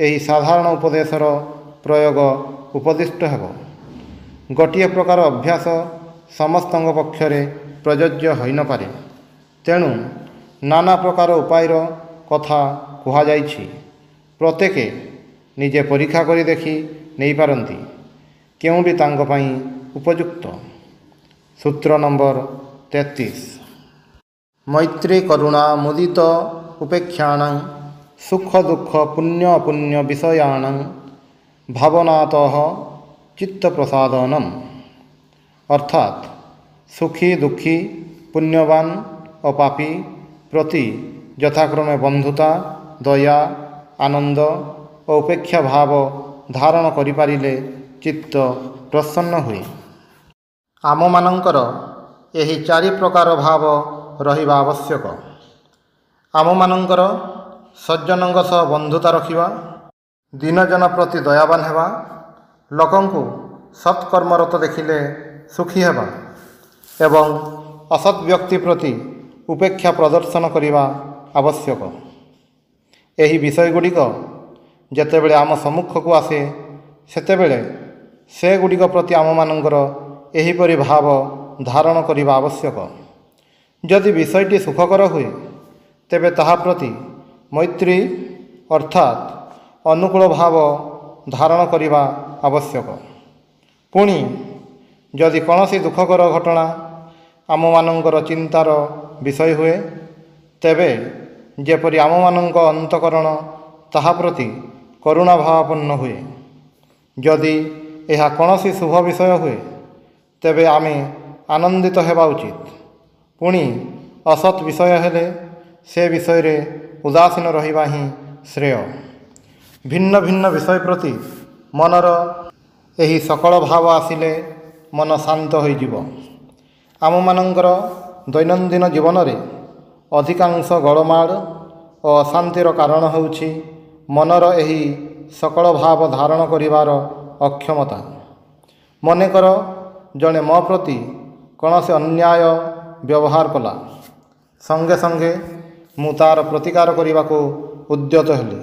ଏହି ସାଧାରଣ ଉପଦେଶର ପ୍ରୟୋଗ ଉପଦିଷ୍ଟ ହେବ। ଗୋଟିଏ ପ୍ରକାର ଅଭ୍ୟାସ ସମସ୍ତଙ୍କ ପକ୍ଷରେ ପ୍ରଯୋଜ୍ୟ ହୋଇନପାରେ। ତେଣୁ ନାନା ପ୍ରକାର ଉପାୟର କଥା କୁହାଯାଇଛି। ପ୍ରତ୍ୟେକେ ନିଜେ ପରୀକ୍ଷା କରି ଦେଖି ନେଇପାରନ୍ତି କେଉଁଟି ତାଙ୍କ ପାଇଁ ଉପଯୁକ୍ତ। ସୂତ୍ର ନମ୍ବର 33। ମୈତ୍ରୀ କରୁଣା ମୁଦିତ ଉପେକ୍ଷାଣାଂ ସୁଖ ଦୁଃଖ ପୁଣ୍ୟ ଅପୁଣ୍ୟ ବିଷୟାଣାଂ ଭାବନାତଃ ଚିତ୍ତ ପ୍ରସାଦନମ୍। ଅର୍ଥାତ୍ ସୁଖୀ ଦୁଃଖୀ ପୁଣ୍ୟବାନ ଓ ପାପୀ ପ୍ରତି ଯଥାକ୍ରମେ ବନ୍ଧୁତା, ଦୟା, ଆନନ୍ଦ ଓ ଉପେକ୍ଷା ଭାବ ଧାରଣ କରିପାରିଲେ ଚିତ୍ତ ପ୍ରସନ୍ନ ହୁଏ। ଆମମାନଙ୍କର ଏହି ଚାରି ପ୍ରକାର ଭାବ ରହିବା ଆବଶ୍ୟକ। ଆମମାନଙ୍କର ସଜ୍ଜନଙ୍କ ସହ ବନ୍ଧୁତା ରଖିବା, ଦିନଜନ ପ୍ରତି ଦୟାବାନ ହେବା, ଲୋକଙ୍କୁ ସତ୍କର୍ମରତ ଦେଖିଲେ ସୁଖୀ ହେବା ଏବଂ ଅସତ୍ ବ୍ୟକ୍ତି ପ୍ରତି ଉପେକ୍ଷା ପ୍ରଦର୍ଶନ କରିବା ଆବଶ୍ୟକ। ଏହି ବିଷୟଗୁଡ଼ିକ ଯେତେବେଳେ ଆମ ସମ୍ମୁଖକୁ ଆସେ ସେତେବେଳେ ସେଗୁଡ଼ିକ ପ୍ରତି ଆମମାନଙ୍କର ଏହିପରି ଭାବ ଧାରଣ କରିବା ଆବଶ୍ୟକ। ଯଦି ବିଷୟଟି ସୁଖକର ହୁଏ ତେବେ ତାହା ପ୍ରତି ମୈତ୍ରୀ ଅର୍ଥାତ୍ ଅନୁକୂଳ ଭାବ ଧାରଣ କରିବା ଆବଶ୍ୟକ। ପୁଣି ଯଦି କୌଣସି ଦୁଃଖକର ଘଟଣା ଆମମାନଙ୍କର ଚିନ୍ତାର ବିଷୟ ହୁଏ ତେବେ ଯେପରି ଆମମାନଙ୍କ ଅନ୍ତଃକରଣ ତାହା ପ୍ରତି କରୁଣା ଭାବାପନ୍ନ ହୁଏ। ଯଦି ଏହା କୌଣସି ଶୁଭ ବିଷୟ ହୁଏ ତେବେ ଆମେ ଆନନ୍ଦିତ ହେବା ଉଚିତ। ପୁଣି ଅସତ୍ ବିଷୟ ହେଲେ ସେ ବିଷୟରେ ଉଦାସୀନ ରହିବା ହିଁ ଶ୍ରେୟ। ଭିନ୍ନ ଭିନ୍ନ ବିଷୟ ପ୍ରତି ମନର ଏହି ସକଳ ଭାବ ଆସିଲେ ମନ ଶାନ୍ତ ହୋଇଯିବ। ଆମମାନଙ୍କର ଦୈନନ୍ଦିନ ଜୀବନରେ ଅଧିକାଂଶ ଗୋଳମାଳ ଓ ଅଶାନ୍ତିର କାରଣ ହେଉଛି ମନର ଏହି ସକଳ ଭାବ ଧାରଣ କରିବାର ଅକ୍ଷମତା। ମନେକର ଜଣେ ମୋ ପ୍ରତି କୌଣସି ଅନ୍ୟାୟ ବ୍ୟବହାର କଲା, ସଙ୍ଗେ ସଙ୍ଗେ ମୁଁ ତା'ର ପ୍ରତିକାର କରିବାକୁ ଉଦ୍ୟତ ହେଲି।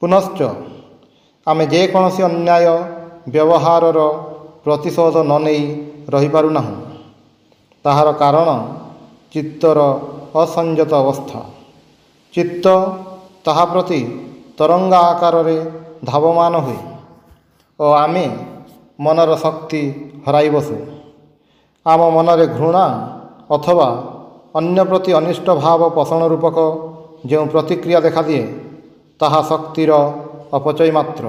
ପୁନଶ୍ଚ ଆମେ ଯେକୌଣସି ଅନ୍ୟାୟ ବ୍ୟବହାରର ପ୍ରତିଶୋଧ ନ ନେଇ ରହିପାରୁନାହୁଁ। ତାହାର କାରଣ ଚିତ୍ତର ଅସଂଯତ ଅବସ୍ଥା। ଚିତ୍ତ ତାହା ପ୍ରତି ତରଙ୍ଗ ଆକାରରେ ଧାବମାନ ହୁଏ ଓ ଆମେ ମନର ଶକ୍ତି ହରାଇ ବସୁ। ଆମ ମନରେ ଘୃଣା ଅଥବା ଅନ୍ୟ ପ୍ରତି ଅନିଷ୍ଟ ଭାବ ପୋଷଣ ରୂପକ ଯେଉଁ ପ୍ରତିକ୍ରିୟା ଦେଖାଦିଏ ତାହା ଶକ୍ତିର ଅପଚୟ ମାତ୍ର।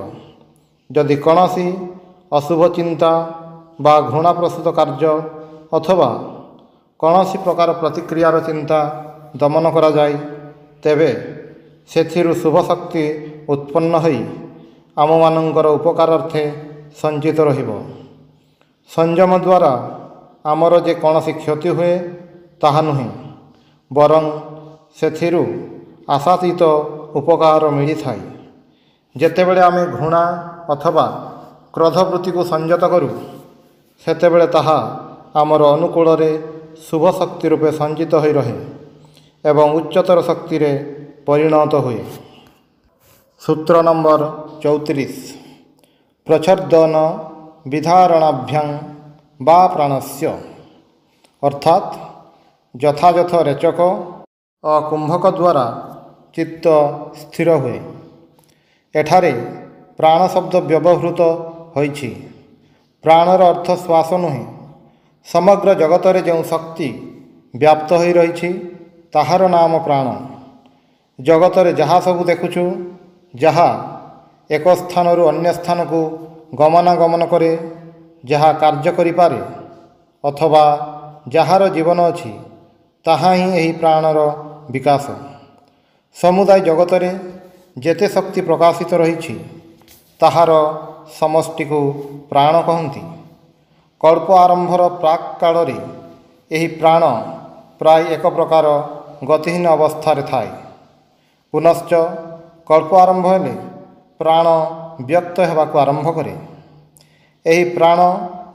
ଯଦି କୌଣସି ଅଶୁଭ ଚିନ୍ତା ବା ଘୃଣା ପ୍ରସୂତ କାର୍ଯ୍ୟ ଅଥବା କୌଣସି ପ୍ରକାର ପ୍ରତିକ୍ରିୟାର ଚିନ୍ତା ଦମନ କରାଯାଏ ତେବେ ସେଥିରୁ ଶୁଭ ଶକ୍ତି ଉତ୍ପନ୍ନ ହୋଇ ଆମମାନଙ୍କର ଉପକାରାର୍ଥେ ସଞ୍ଚିତ ରହିବ। ସଂଯମ ଦ୍ୱାରା ଆମର ଯେ କୌଣସି କ୍ଷତି ହୁଏ ତାହା ନୁହେଁ, ବରଂ ସେଥିରୁ ଆଶାତୀତ ଉପକାର ମିଳିଥାଏ। ଯେତେବେଳେ ଆମେ ଘୃଣା ଅଥବା କ୍ରୋଧ ବୃତ୍ତିକୁ ସଂଯତ କରୁ ସେତେବେଳେ ତାହା ଆମର ଅନୁକୂଳରେ ଶୁଭ ଶକ୍ତି ରୂପେ ସଞ୍ଚିତ ହୋଇ ରହେ ଏବଂ ଉଚ୍ଚତର ଶକ୍ତିରେ ପରିଣତ ହୁଏ। ସୂତ୍ର ନମ୍ବର 34। ପ୍ରଚ୍ଛଦନ ବିଧାରଣାଭ୍ୟାଂ ବା ପ୍ରାଣସ୍ୟ। ଅର୍ଥାତ୍ ଯଥାଯଥ ରେଚକ ଓ କୁମ୍ଭକ ଦ୍ୱାରା ଚିତ୍ତ ସ୍ଥିର ହୁଏ। ଏଠାରେ ପ୍ରାଣ ଶବ୍ଦ ବ୍ୟବହୃତ ହୋଇଛି। ପ୍ରାଣର ଅର୍ଥ ଶ୍ୱାସ ନୁହେଁ। ସମଗ୍ର ଜଗତରେ ଯେଉଁ ଶକ୍ତି ବ୍ୟାପ୍ତ ହୋଇ ରହିଛି ତାହାର ନାମ ପ୍ରାଣ। ଜଗତରେ ଯାହା ସବୁ ଦେଖୁଛୁ, ଯାହା ଏକ ସ୍ଥାନରୁ ଅନ୍ୟ ସ୍ଥାନକୁ ଗମନାଗମନ କରେ, ଯାହା କାର୍ଯ୍ୟ କରିପାରେ ଅଥବା ଯାହାର ଜୀବନ ଅଛି ତାହା ହିଁ ଏହି ପ୍ରାଣର ବିକାଶ। ସମୁଦାୟ ଜଗତରେ ଯେତେ ଶକ୍ତି ପ୍ରକାଶିତ ରହିଛି ତାହାର ସମଷ୍ଟିକୁ ପ୍ରାଣ କହନ୍ତି। କଳ୍ପ ଆରମ୍ଭର ପ୍ରାକ୍ କାଳରେ ଏହି ପ୍ରାଣ ପ୍ରାୟ ଏକ ପ୍ରକାର ଗତିହୀନ ଅବସ୍ଥାରେ ଥାଏ। ପୁନଶ୍ଚ କଳ୍ପ ଆରମ୍ଭ ହେଲେ ପ୍ରାଣ ବ୍ୟକ୍ତ ହେବାକୁ ଆରମ୍ଭ କରେ। ଏହି ପ୍ରାଣ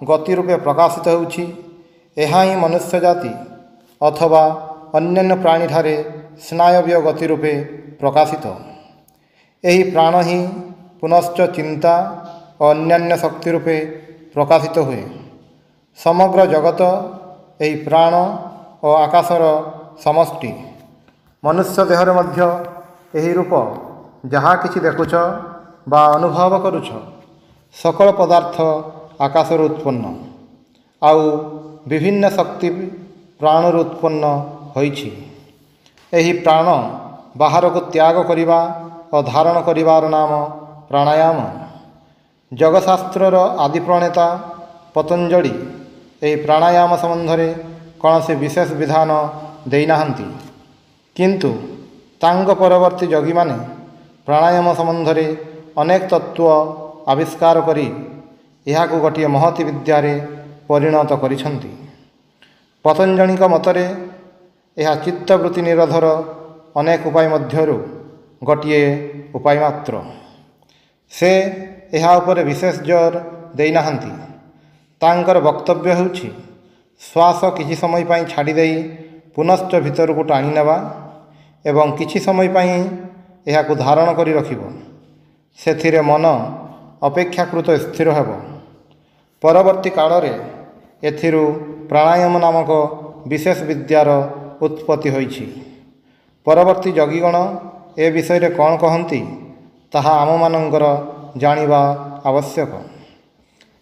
ଗତି ରୂପେ ପ୍ରକାଶିତ ହେଉଛି। ଏହା ହିଁ ମନୁଷ୍ୟ ଜାତି ଅଥବା ଅନ୍ୟାନ୍ୟ ପ୍ରାଣୀଠାରେ ସ୍ନାୟବୀୟ ଗତି ରୂପେ ପ୍ରକାଶିତ। ଏହି ପ୍ରାଣ ହିଁ ପୁନଶ୍ଚ ଚିନ୍ତା ଓ ଅନ୍ୟାନ୍ୟ ଶକ୍ତି ରୂପେ ପ୍ରକାଶିତ ହୁଏ। ସମଗ୍ର ଜଗତ ଏହି ପ୍ରାଣ ଓ ଆକାଶର ସମଷ୍ଟି। ମନୁଷ୍ୟ ଦେହରେ ମଧ୍ୟ ଏହି ରୂପ ଯାହା କିଛି ଦେଖୁଛ ବା ଅନୁଭବ କରୁଛ, ସକଳ ପଦାର୍ଥ ଆକାଶରୁ ଉତ୍ପନ୍ନ। ଆଉ ବିଭିନ୍ନ ଶକ୍ତି ପ୍ରାଣରୁ ଉତ୍ପନ୍ନ ହୋଇଛି। ଏହି ପ୍ରାଣ ବାହାରକୁ ତ୍ୟାଗ କରିବା ଓ ଧାରଣ କରିବାର ନାମ ପ୍ରାଣାୟାମ। ଯୋଗଶାସ୍ତ୍ରର ଆଦି ପ୍ରଣେତା ପତଞ୍ଜଳି ଏହି ପ୍ରାଣାୟାମ ସମ୍ବନ୍ଧରେ କୌଣସି ବିଶେଷ ବିଧାନ ଦେଇନାହାନ୍ତି, କିନ୍ତୁ ତାଙ୍କ ପରବର୍ତ୍ତୀ ଯୋଗୀମାନେ ପ୍ରାଣାୟାମ ସମ୍ବନ୍ଧରେ ଅନେକ ତତ୍ତ୍ୱ ଆବିଷ୍କାର କରି ଏହାକୁ ଗୋଟିଏ ମହତୀ ବିଦ୍ୟାରେ ପରିଣତ କରିଛନ୍ତି। ପତଞ୍ଜଳିଙ୍କ ମତରେ ଏହା ଚିତ୍ତବୃତ୍ତି ନିରୋଧର ଅନେକ ଉପାୟ ମଧ୍ୟରୁ ଗୋଟିଏ ଉପାୟ ମାତ୍ର। ସେ ଏହା ଉପରେ ବିଶେଷ ଜୋର ଦେଇନାହାନ୍ତି। ତାଙ୍କର ବକ୍ତବ୍ୟ ହେଉଛି, ଶ୍ୱାସ କିଛି ସମୟ ପାଇଁ ଛାଡ଼ିଦେଇ ପୁନଶ୍ଚ ଭିତରକୁ ଟାଣି ନେବା ଏବଂ କିଛି ସମୟ ପାଇଁ ଏହାକୁ ଧାରଣ କରି ରଖିବ। ସେଥିରେ ମନ ଅପେକ୍ଷାକୃତ ସ୍ଥିର ହେବ। ପରବର୍ତ୍ତୀ କାଳରେ ଏଥିରୁ ପ୍ରାଣାୟାମ ନାମକ ବିଶେଷ ବିଦ୍ୟାର ଉତ୍ପତ୍ତି ହୋଇଛି। ପରବର୍ତ୍ତୀ ଯୋଗୀଗଣ ଏ ବିଷୟରେ କ'ଣ କହନ୍ତି, ତାହା ଆମମାନଙ୍କର ଜାଣିବା ଆବଶ୍ୟକ।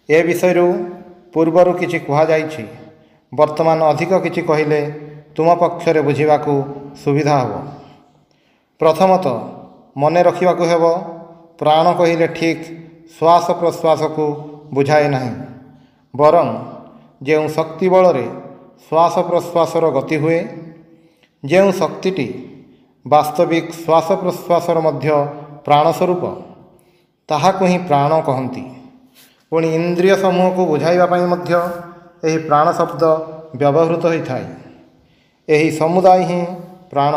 ଏ ବିଷୟରୁ ପୂର୍ବରୁ କିଛି କୁହାଯାଇଛି। ବର୍ତ୍ତମାନ ଅଧିକ କିଛି କହିଲେ ତୁମ ପକ୍ଷରେ ବୁଝିବାକୁ ସୁବିଧା ହେବ। ପ୍ରଥମତଃ ମନେ ରଖିବାକୁ ହେବ, ପ୍ରାଣ କହିଲେ ଠିକ୍ ଶ୍ୱାସ ପ୍ରଶ୍ୱାସକୁ ବୁଝାଏ ନାହିଁ, ବରଂ ଯେଉଁ ଶକ୍ତି ବଳରେ ଶ୍ୱାସ ପ୍ରଶ୍ୱାସର ଗତି ହୁଏ, ଯେଉଁ ଶକ୍ତିଟି ବାସ୍ତବିକ ଶ୍ୱାସ ପ୍ରଶ୍ୱାସର ମଧ୍ୟ ପ୍ରାଣ ସ୍ୱରୂପ, ତାହାକୁ ହିଁ ପ୍ରାଣ କହନ୍ତି। ପୁଣି ଇନ୍ଦ୍ରିୟ ସମୂହକୁ ବୁଝାଇବା ପାଇଁ ମଧ୍ୟ ଏହି ପ୍ରାଣ ଶବ୍ଦ ବ୍ୟବହୃତ ହୋଇଥାଏ। ଏହି ସମୁଦାୟ ହିଁ ପ୍ରାଣ।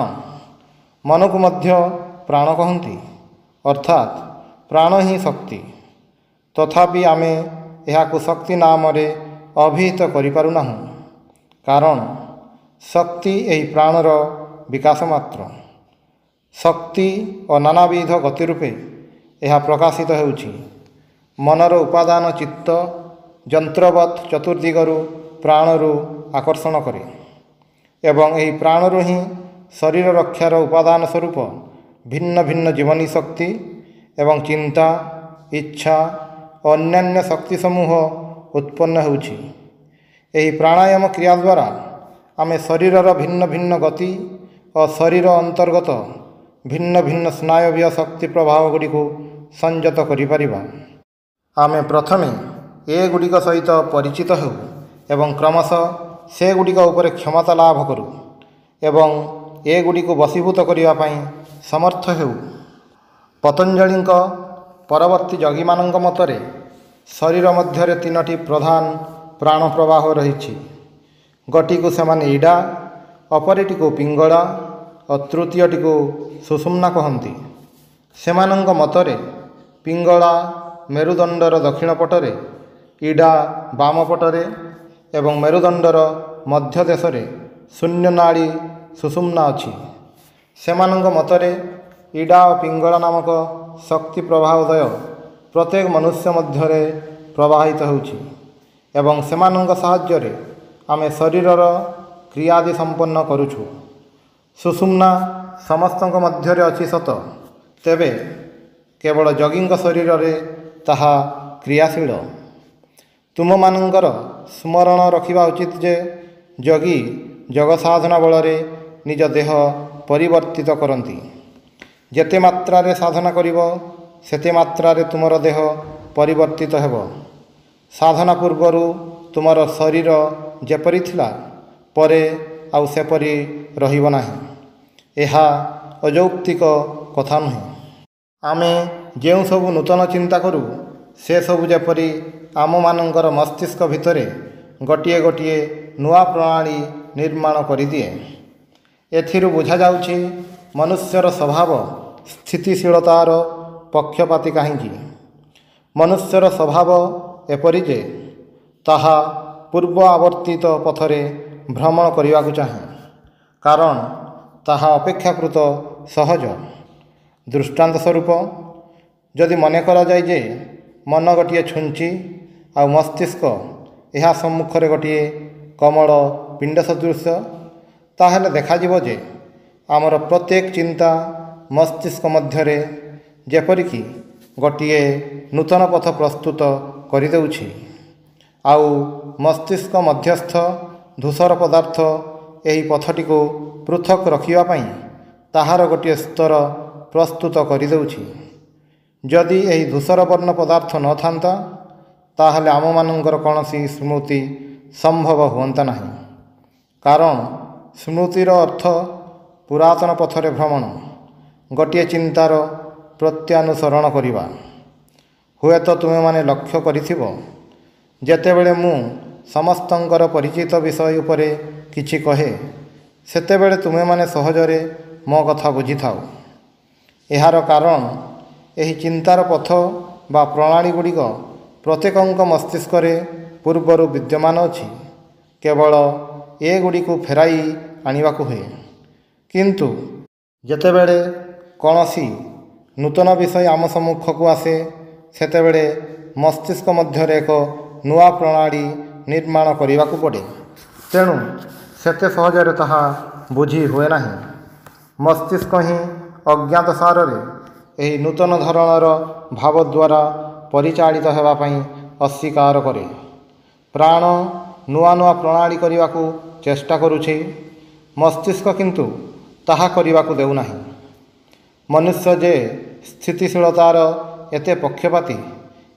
ମନକୁ ମଧ୍ୟ ପ୍ରାଣ କହନ୍ତି, ଅର୍ଥାତ୍ ପ୍ରାଣ ହିଁ ଶକ୍ତି। ତଥାପି ଆମେ ଏହାକୁ ଶକ୍ତି ନାମରେ ଅଭିହିତ କରିପାରୁନାହୁଁ, କାରଣ ଶକ୍ତି ଏହି ପ୍ରାଣର ବିକାଶ ମାତ୍ର। ଶକ୍ତି ଓ ନାନାବିଧ ଗତି ରୂପେ ଏହା ପ୍ରକାଶିତ ହେଉଛି। ମନର ଉପାଦାନ ଚିତ୍ତ ଯନ୍ତ୍ରବତ୍ ଚତୁର୍ଦିଗରୁ ପ୍ରାଣରୁ ଆକର୍ଷଣ କରେ ଏବଂ ଏହି ପ୍ରାଣରୁ ହିଁ ଶରୀର ରକ୍ଷାର ଉପାଦାନ ସ୍ୱରୂପ ଭିନ୍ନ ଭିନ୍ନ ଜୀବନୀ ଶକ୍ତି ଏବଂ ଚିନ୍ତା, ଇଚ୍ଛା ଓ ଅନ୍ୟାନ୍ୟ ଶକ୍ତି ସମୂହ ଉତ୍ପନ୍ନ ହେଉଛି। ଏହି ପ୍ରାଣାୟାମ କ୍ରିୟା ଦ୍ୱାରା ଆମେ ଶରୀରର ଭିନ୍ନ ଭିନ୍ନ ଗତି ଓ ଶରୀର ଅନ୍ତର୍ଗତ ଭିନ୍ନ ଭିନ୍ନ ସ୍ନାୟବୀୟ ଶକ୍ତି ପ୍ରଭାବ ଗୁଡ଼ିକୁ ସଂଯତ କରିପାରିବା। ଆମେ ପ୍ରଥମେ ଏଗୁଡ଼ିକ ସହିତ ପରିଚିତ ହେଉ ଏବଂ କ୍ରମଶଃ ସେଗୁଡ଼ିକ ଉପରେ କ୍ଷମତା ଲାଭ କରୁ ଏବଂ ଏଗୁଡ଼ିକୁ ବଶୀଭୂତ କରିବା ପାଇଁ ସମର୍ଥ ହେଉ। ପତଞ୍ଜଳିଙ୍କ ପରବର୍ତ୍ତୀ ଯୋଗୀମାନଙ୍କ ମତରେ ଶରୀର ମଧ୍ୟରେ ତିନୋଟି ପ୍ରଧାନ ପ୍ରାଣ ପ୍ରବାହ ରହିଛି। ଗୋଟିକୁ ସେମାନେ ଇଡ଼ା, ଅପରଟିକୁ ପିଙ୍ଗଳା ଓ ତୃତୀୟଟିକୁ ସୁଷୁମ୍ନା କହନ୍ତି। ସେମାନଙ୍କ ମତରେ ପିଙ୍ଗଳା ମେରୁଦଣ୍ଡର ଦକ୍ଷିଣ ପଟରେ, ଇଡ଼ା ବାମ ପଟରେ ଏବଂ ମେରୁଦଣ୍ଡର ମଧ୍ୟ ଦେଶରେ ଶୂନ୍ୟ ନାଡ଼ି ସୁଷୁମ୍ନା ଅଛି। ସେମାନଙ୍କ ମତରେ ଇଡ଼ା ଓ ପିଙ୍ଗଳା ନାମକ ଶକ୍ତି ପ୍ରବାହୋଦୟ ପ୍ରତ୍ୟେକ ମନୁଷ୍ୟ ମଧ୍ୟରେ ପ୍ରବାହିତ ହେଉଛି ଏବଂ ସେମାନଙ୍କ ସାହାଯ୍ୟରେ ଆମେ ଶରୀରର କ୍ରିୟାଦି ସମ୍ପନ୍ନ କରୁଛୁ। ସୁଷୁମ୍ନା ସମସ୍ତଙ୍କ ମଧ୍ୟରେ ଅଛି ସତ, ତେବେ କେବଳ ଯୋଗୀଙ୍କ ଶରୀରରେ ତାହା କ୍ରିୟାଶୀଳ। ତୁମମାନଙ୍କର ସ୍ମରଣ ରଖିବା ଉଚିତ ଯେ ଯୋଗୀ ଯୋଗ ସାଧନା ବଳରେ ନିଜ ଦେହ ପରିବର୍ତ୍ତିତ କରନ୍ତି। ଯେତେ ମାତ୍ରାରେ ସାଧନା କରିବ, ସେତେ ମାତ୍ରାରେ ତୁମର ଦେହ ପରିବର୍ତ୍ତିତ ହେବ। ସାଧନା ପୂର୍ବରୁ ତୁମର ଶରୀର ଯେପରି ଥିଲା, ପରେ ଆଉ ସେପରି ରହିବ ନାହିଁ। ଏହା ଅଯୌକ୍ତିକ କଥା ନୁହେଁ। ଆମେ ଯେଉଁ ସବୁ ନୂତନ ଚିନ୍ତା କରୁ, ସେସବୁ ଯେପରି ଆମମାନଙ୍କର ମସ୍ତିଷ୍କ ଭିତରେ ଗୋଟିଏ ଗୋଟିଏ ନୂଆ ପ୍ରଣାଳୀ ନିର୍ମାଣ କରିଦିଏ। ଏଥିରୁ ବୁଝାଯାଉଛି ମନୁଷ୍ୟର ସ୍ୱଭାବ ସ୍ଥିତିଶୀଳତାର ପକ୍ଷପାତୀ କାହିଁକି। ମନୁଷ୍ୟର ସ୍ୱଭାବ ଏପରି ଯେ ତାହା ପୂର୍ବ ଆବର୍ତ୍ତିତ ପଥରେ ଭ୍ରମଣ କରିବାକୁ ଚାହେଁ, କାରଣ ତାହା ଅପେକ୍ଷାକୃତ ସହଜ। ଦୃଷ୍ଟାନ୍ତ ସ୍ୱରୂପ, ଯଦି ମନେ କରାଯାଏ ଯେ ମନ ଗୋଟିଏ ଛୁଞ୍ଚି ଆଉ ମସ୍ତିଷ୍କ ଏହା ସମ୍ମୁଖରେ ଗୋଟିଏ କମଳ ପିଣ୍ଡ ସଦୃଶ, ତାହେଲେ ଦେଖାଯିବ ଯେ ଆମର ପ୍ରତ୍ୟେକ ଚିନ୍ତା ମସ୍ତିଷ୍କ ମଧ୍ୟରେ ଯେପରିକି ଗୋଟିଏ ନୂତନ ପଥ ପ୍ରସ୍ତୁତ କରିଦେଉଛି। ଆଉ ମସ୍ତିଷ୍କ ମଧ୍ୟସ୍ଥ ଧୂସର ପଦାର୍ଥ ଏହି ପଥଟିକୁ ପୃଥକ ରଖିବା ପାଇଁ ତାହାର ଗୋଟିଏ ସ୍ତର ପ୍ରସ୍ତୁତ କରିଦେଉଛି। ଯଦି ଏହି ଧୂସର ବର୍ଣ୍ଣ ପଦାର୍ଥ ନଥାନ୍ତା ତାହେଲେ ଆମମାନଙ୍କର କୌଣସି ସ୍ମୃତି ସମ୍ଭବ ହୁଅନ୍ତା ନାହିଁ। କାରଣ ସ୍ମୃତିର ଅର୍ଥ ପୁରାତନ ପଥରେ ଭ୍ରମଣ, ଗୋଟିଏ ଚିନ୍ତାର ପ୍ରତ୍ୟାନୁସରଣ କରିବା। ହୁଏତ ତୁମେମାନେ ଲକ୍ଷ୍ୟ କରିଥିବ, ଯେତେବେଳେ ମୁଁ ସମସ୍ତଙ୍କର ପରିଚିତ ବିଷୟ ଉପରେ କିଛି କହେ ସେତେବେଳେ ତୁମେମାନେ ସହଜରେ ମୋ କଥା ବୁଝିଥାଅ। ଏହାର କାରଣ ଏହି ଚିନ୍ତାର ପଥ ବା ପ୍ରଣାଳୀ ଗୁଡ଼ିକ ପ୍ରତ୍ୟେକଙ୍କ ମସ୍ତିଷ୍କରେ ପୂର୍ବରୁ ବିଦ୍ୟମାନ ଅଛି, କେବଳ ଏଗୁଡ଼ିକୁ ଫେରାଇ ଆଣିବାକୁ ହୁଏ। କିନ୍ତୁ ଯେତେବେଳେ କୌଣସି ନୂତନ ବିଷୟ ଆମ ସମ୍ମୁଖକୁ ଆସେ ସେତେବେଳେ ମସ୍ତିଷ୍କ ମଧ୍ୟରେ ଏକ ନୂଆ ପ୍ରଣାଳୀ ନିର୍ମାଣ କରିବାକୁ ପଡ଼େ। ତେଣୁ ସେତେ ସହଜରେ ତାହା ବୁଝି ହୁଏ ନାହିଁ। ମସ୍ତିଷ୍କ ହିଁ ଅଜ୍ଞାତ ସାରରେ ଏହି ନୂତନ ଧରଣର ଭାବ ଦ୍ୱାରା ପରିଚାଳିତ ହେବା ପାଇଁ ଅସ୍ୱୀକାର କରେ। ପ୍ରାଣ ନୂଆ ନୂଆ ପ୍ରଣାଳୀ କରିବାକୁ ଚେଷ୍ଟା କରୁଛି, ମସ୍ତିଷ୍କ କିନ୍ତୁ ତାହା କରିବାକୁ ଦେଉନାହିଁ। ମନୁଷ୍ୟ ଯେ ସ୍ଥିତିଶୀଳତାର ଏତେ ପକ୍ଷପାତୀ,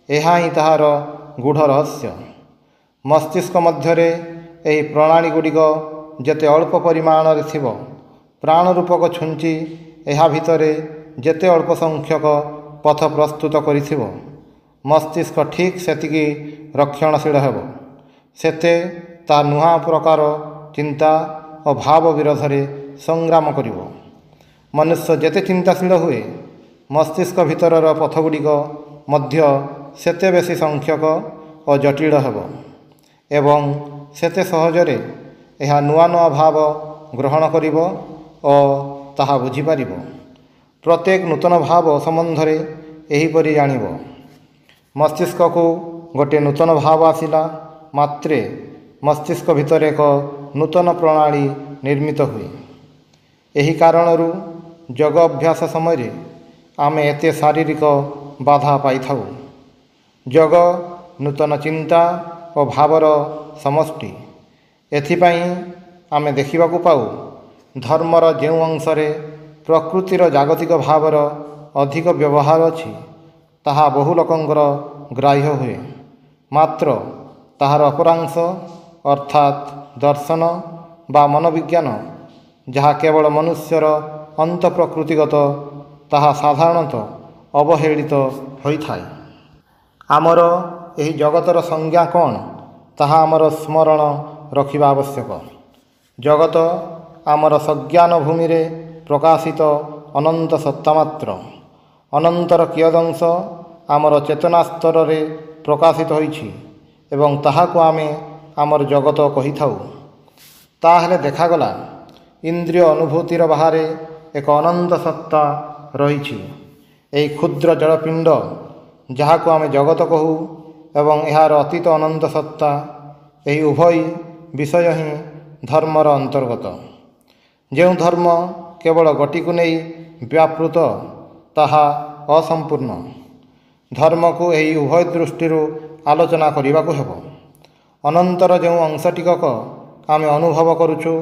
ଏହା ହିଁ ତାହାର ଗୂଢ଼ ରହସ୍ୟ। ମସ୍ତିଷ୍କ ମଧ୍ୟରେ ଏହି ପ୍ରଣାଳୀ ଗୁଡ଼ିକ ଯେତେ ଅଳ୍ପ ପରିମାଣରେ ଥିବ, ପ୍ରାଣ ରୂପକ ଛୁଞ୍ଚି ଏହା ଭିତରେ ଯେତେ ଅଳ୍ପ ସଂଖ୍ୟକ ପଥ ପ୍ରସ୍ତୁତ କରିଥିବ, ମସ୍ତିଷ୍କ ଠିକ୍ ସେତିକି ରକ୍ଷଣଶୀଳ ହେବ। ସେତେ ତା ନୂଆ ପ୍ରକାର ଚିନ୍ତା ଓ ଭାବ ବିରୋଧରେ ସଂଗ୍ରାମ କରିବ। ମନୁଷ୍ୟ ଯେତେ ଚିନ୍ତାଶୀଳ ହୁଏ, ମସ୍ତିଷ୍କ ଭିତରର ପଥଗୁଡ଼ିକ ମଧ୍ୟ ସେତେ ବେଶୀ ସଂଖ୍ୟକ ଓ ଜଟିଳ ହେବ ଏବଂ ସେତେ ସହଜରେ ଏହା ନୂଆ ନୂଆ ଭାବ ଗ୍ରହଣ କରିବ ଓ ତାହା ବୁଝିପାରିବ। ପ୍ରତ୍ୟେକ ନୂତନ ଭାବ ସମ୍ବନ୍ଧରେ ଏହିପରି ଜାଣିବ। ମସ୍ତିଷ୍କକୁ ଗୋଟିଏ ନୂତନ ଭାବ ଆସିଲା ମାତ୍ରେ ମସ୍ତିଷ୍କ ଭିତରେ ଏକ ନୂତନ ପ୍ରଣାଳୀ ନିର୍ମିତ ହୁଏ। ଏହି କାରଣରୁ ଯୋଗ ଅଭ୍ୟାସ ସମୟରେ ଆମେ ଏତେ ଶାରୀରିକ ବାଧା ପାଇଥାଉ। ଯୋଗ ନୂତନ ଚିନ୍ତା ଓ ଭାବର ସମଷ୍ଟି। ଏଥିପାଇଁ ଆମେ ଦେଖିବାକୁ ପାଉ, ଧର୍ମର ଯେଉଁ ଅଂଶରେ ପ୍ରକୃତିର ଜାଗତିକ ଭାବର ଅଧିକ ବ୍ୟବହାର ଅଛି ତାହା ବହୁ ଲୋକଙ୍କର ଗ୍ରାହ୍ୟ ହୁଏ, ମାତ୍ର ତାହାର ଅପରାଂଶ ଅର୍ଥାତ୍ ଦର୍ଶନ ବା ମନୋବିଜ୍ଞାନ, ଯାହା କେବଳ ମନୁଷ୍ୟର ଅନ୍ତଃପ୍ରକୃତିଗତ, ତାହା ସାଧାରଣତଃ ଅବହେଳିତ ହୋଇଥାଏ। ଆମର ଏହି ଜଗତର ସଂଜ୍ଞା କ'ଣ, ତାହା ଆମର ସ୍ମରଣ ରଖିବା ଆବଶ୍ୟକ। ଜଗତ ଆମର ସଜ୍ଞାନ ଭୂମିରେ ପ୍ରକାଶିତ ଅନନ୍ତ ସତ୍ତା ମାତ୍ର। ଅନନ୍ତର କିୟଦଂଶ ଆମର ଚେତନା ସ୍ତରରେ ପ୍ରକାଶିତ ହୋଇଛି ଏବଂ ତାହାକୁ ଆମେ ଆମର ଜଗତ କହିଥାଉ। ତାହେଲେ ଦେଖାଗଲା, ଇନ୍ଦ୍ରିୟ ଅନୁଭୂତିର ବାହାରେ ଏକ ଅନନ୍ତ ସତ୍ତା ରହିଛି। ଏହି କ୍ଷୁଦ୍ର ଜଳପିଣ୍ଡ ଯାହାକୁ ଆମେ ଜଗତ କହୁ ଏବଂ ଏହାର ଅତୀତ ଅନନ୍ତ ସତ୍ତା, ଏହି ଉଭୟ ବିଷୟ ହିଁ ଧର୍ମର ଅନ୍ତର୍ଗତ। ଯେଉଁ ଧର୍ମ କେବଳ ଗୋଟିକୁ ନେଇ ବ୍ୟାପୃତ ତାହା ଅସମ୍ପୂର୍ଣ୍ଣ। ଧର୍ମକୁ ଏହି ଉଭୟ ଦୃଷ୍ଟିରୁ ଆଲୋଚନା କରିବାକୁ ହେବ। ଅନନ୍ତର ଯେଉଁ ଅଂଶ ଟିକକ ଆମେ ଅନୁଭବ କରୁଛୁ,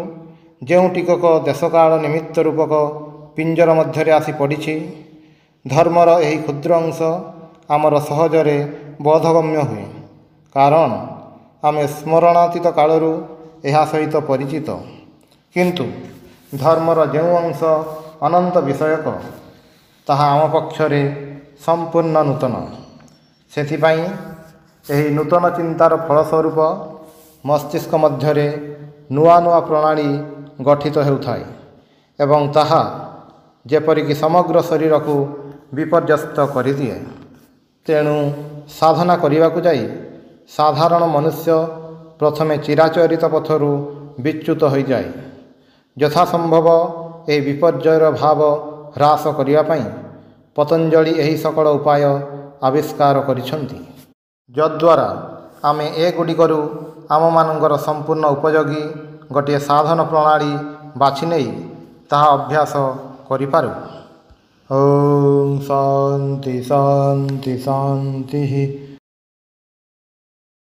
ଯେଉଁ ଟିକକ ଦେଶକାଳ ନିମିତ୍ତ ରୂପକ ପିଞ୍ଜର ମଧ୍ୟରେ ଆସି ପଡ଼ିଛି, ଧର୍ମର ଏହି କ୍ଷୁଦ୍ର ଅଂଶ ଆମର ସହଜରେ ବୋଧଗମ୍ୟ ହୁଏ, କାରଣ ଆମେ ସ୍ମରଣାତୀତ କାଳରୁ ଏହା ସହିତ ପରିଚିତ। କିନ୍ତୁ ଧର୍ମର ଯେଉଁ ଅଂଶ ଅନନ୍ତ ବିଷୟକ, ତାହା ଆମ ପକ୍ଷରେ ସମ୍ପୂର୍ଣ୍ଣ ନୂତନ। ସେଥିପାଇଁ ଏହି ନୂତନ ଚିନ୍ତାର ଫଳସ୍ୱରୂପ ମସ୍ତିଷ୍କ ମଧ୍ୟରେ ନୂଆ ନୂଆ ପ୍ରଣାଳୀ ଗଠିତ ହେଉଥାଏ ଏବଂ ତାହା ଯେପରିକି ସମଗ୍ର ଶରୀରକୁ ବିପର୍ଯ୍ୟସ୍ତ କରିଦିଏ। ତେଣୁ ସାଧନା କରିବାକୁ ଯାଇ ସାଧାରଣ ମନୁଷ୍ୟ ପ୍ରଥମେ ଚିରାଚରିତ ପଥରୁ ବିଚ୍ୟୁତ ହୋଇଯାଏ। ଯଥାସମ୍ଭବ ଏହି ବିପର୍ଯ୍ୟୟର ଭାବ ହ୍ରାସ କରିବା ପାଇଁ ପତଞ୍ଜଳି ଏହି ସକଳ ଉପାୟ ଆବିଷ୍କାର କରିଛନ୍ତି, ଯଦ୍ୱାରା ଆମେ ଏଗୁଡ଼ିକରୁ ଆମମାନଙ୍କର ସମ୍ପୂର୍ଣ୍ଣ ଉପଯୋଗୀ ଗୋଟିଏ ସାଧନ ପ୍ରଣାଳୀ ବାଛି ନେଇ ତାହା ଅଭ୍ୟାସ କରିପାରୁ। ଓମ୍ ଶାନ୍ତି ଶାନ୍ତି ଶାନ୍ତି।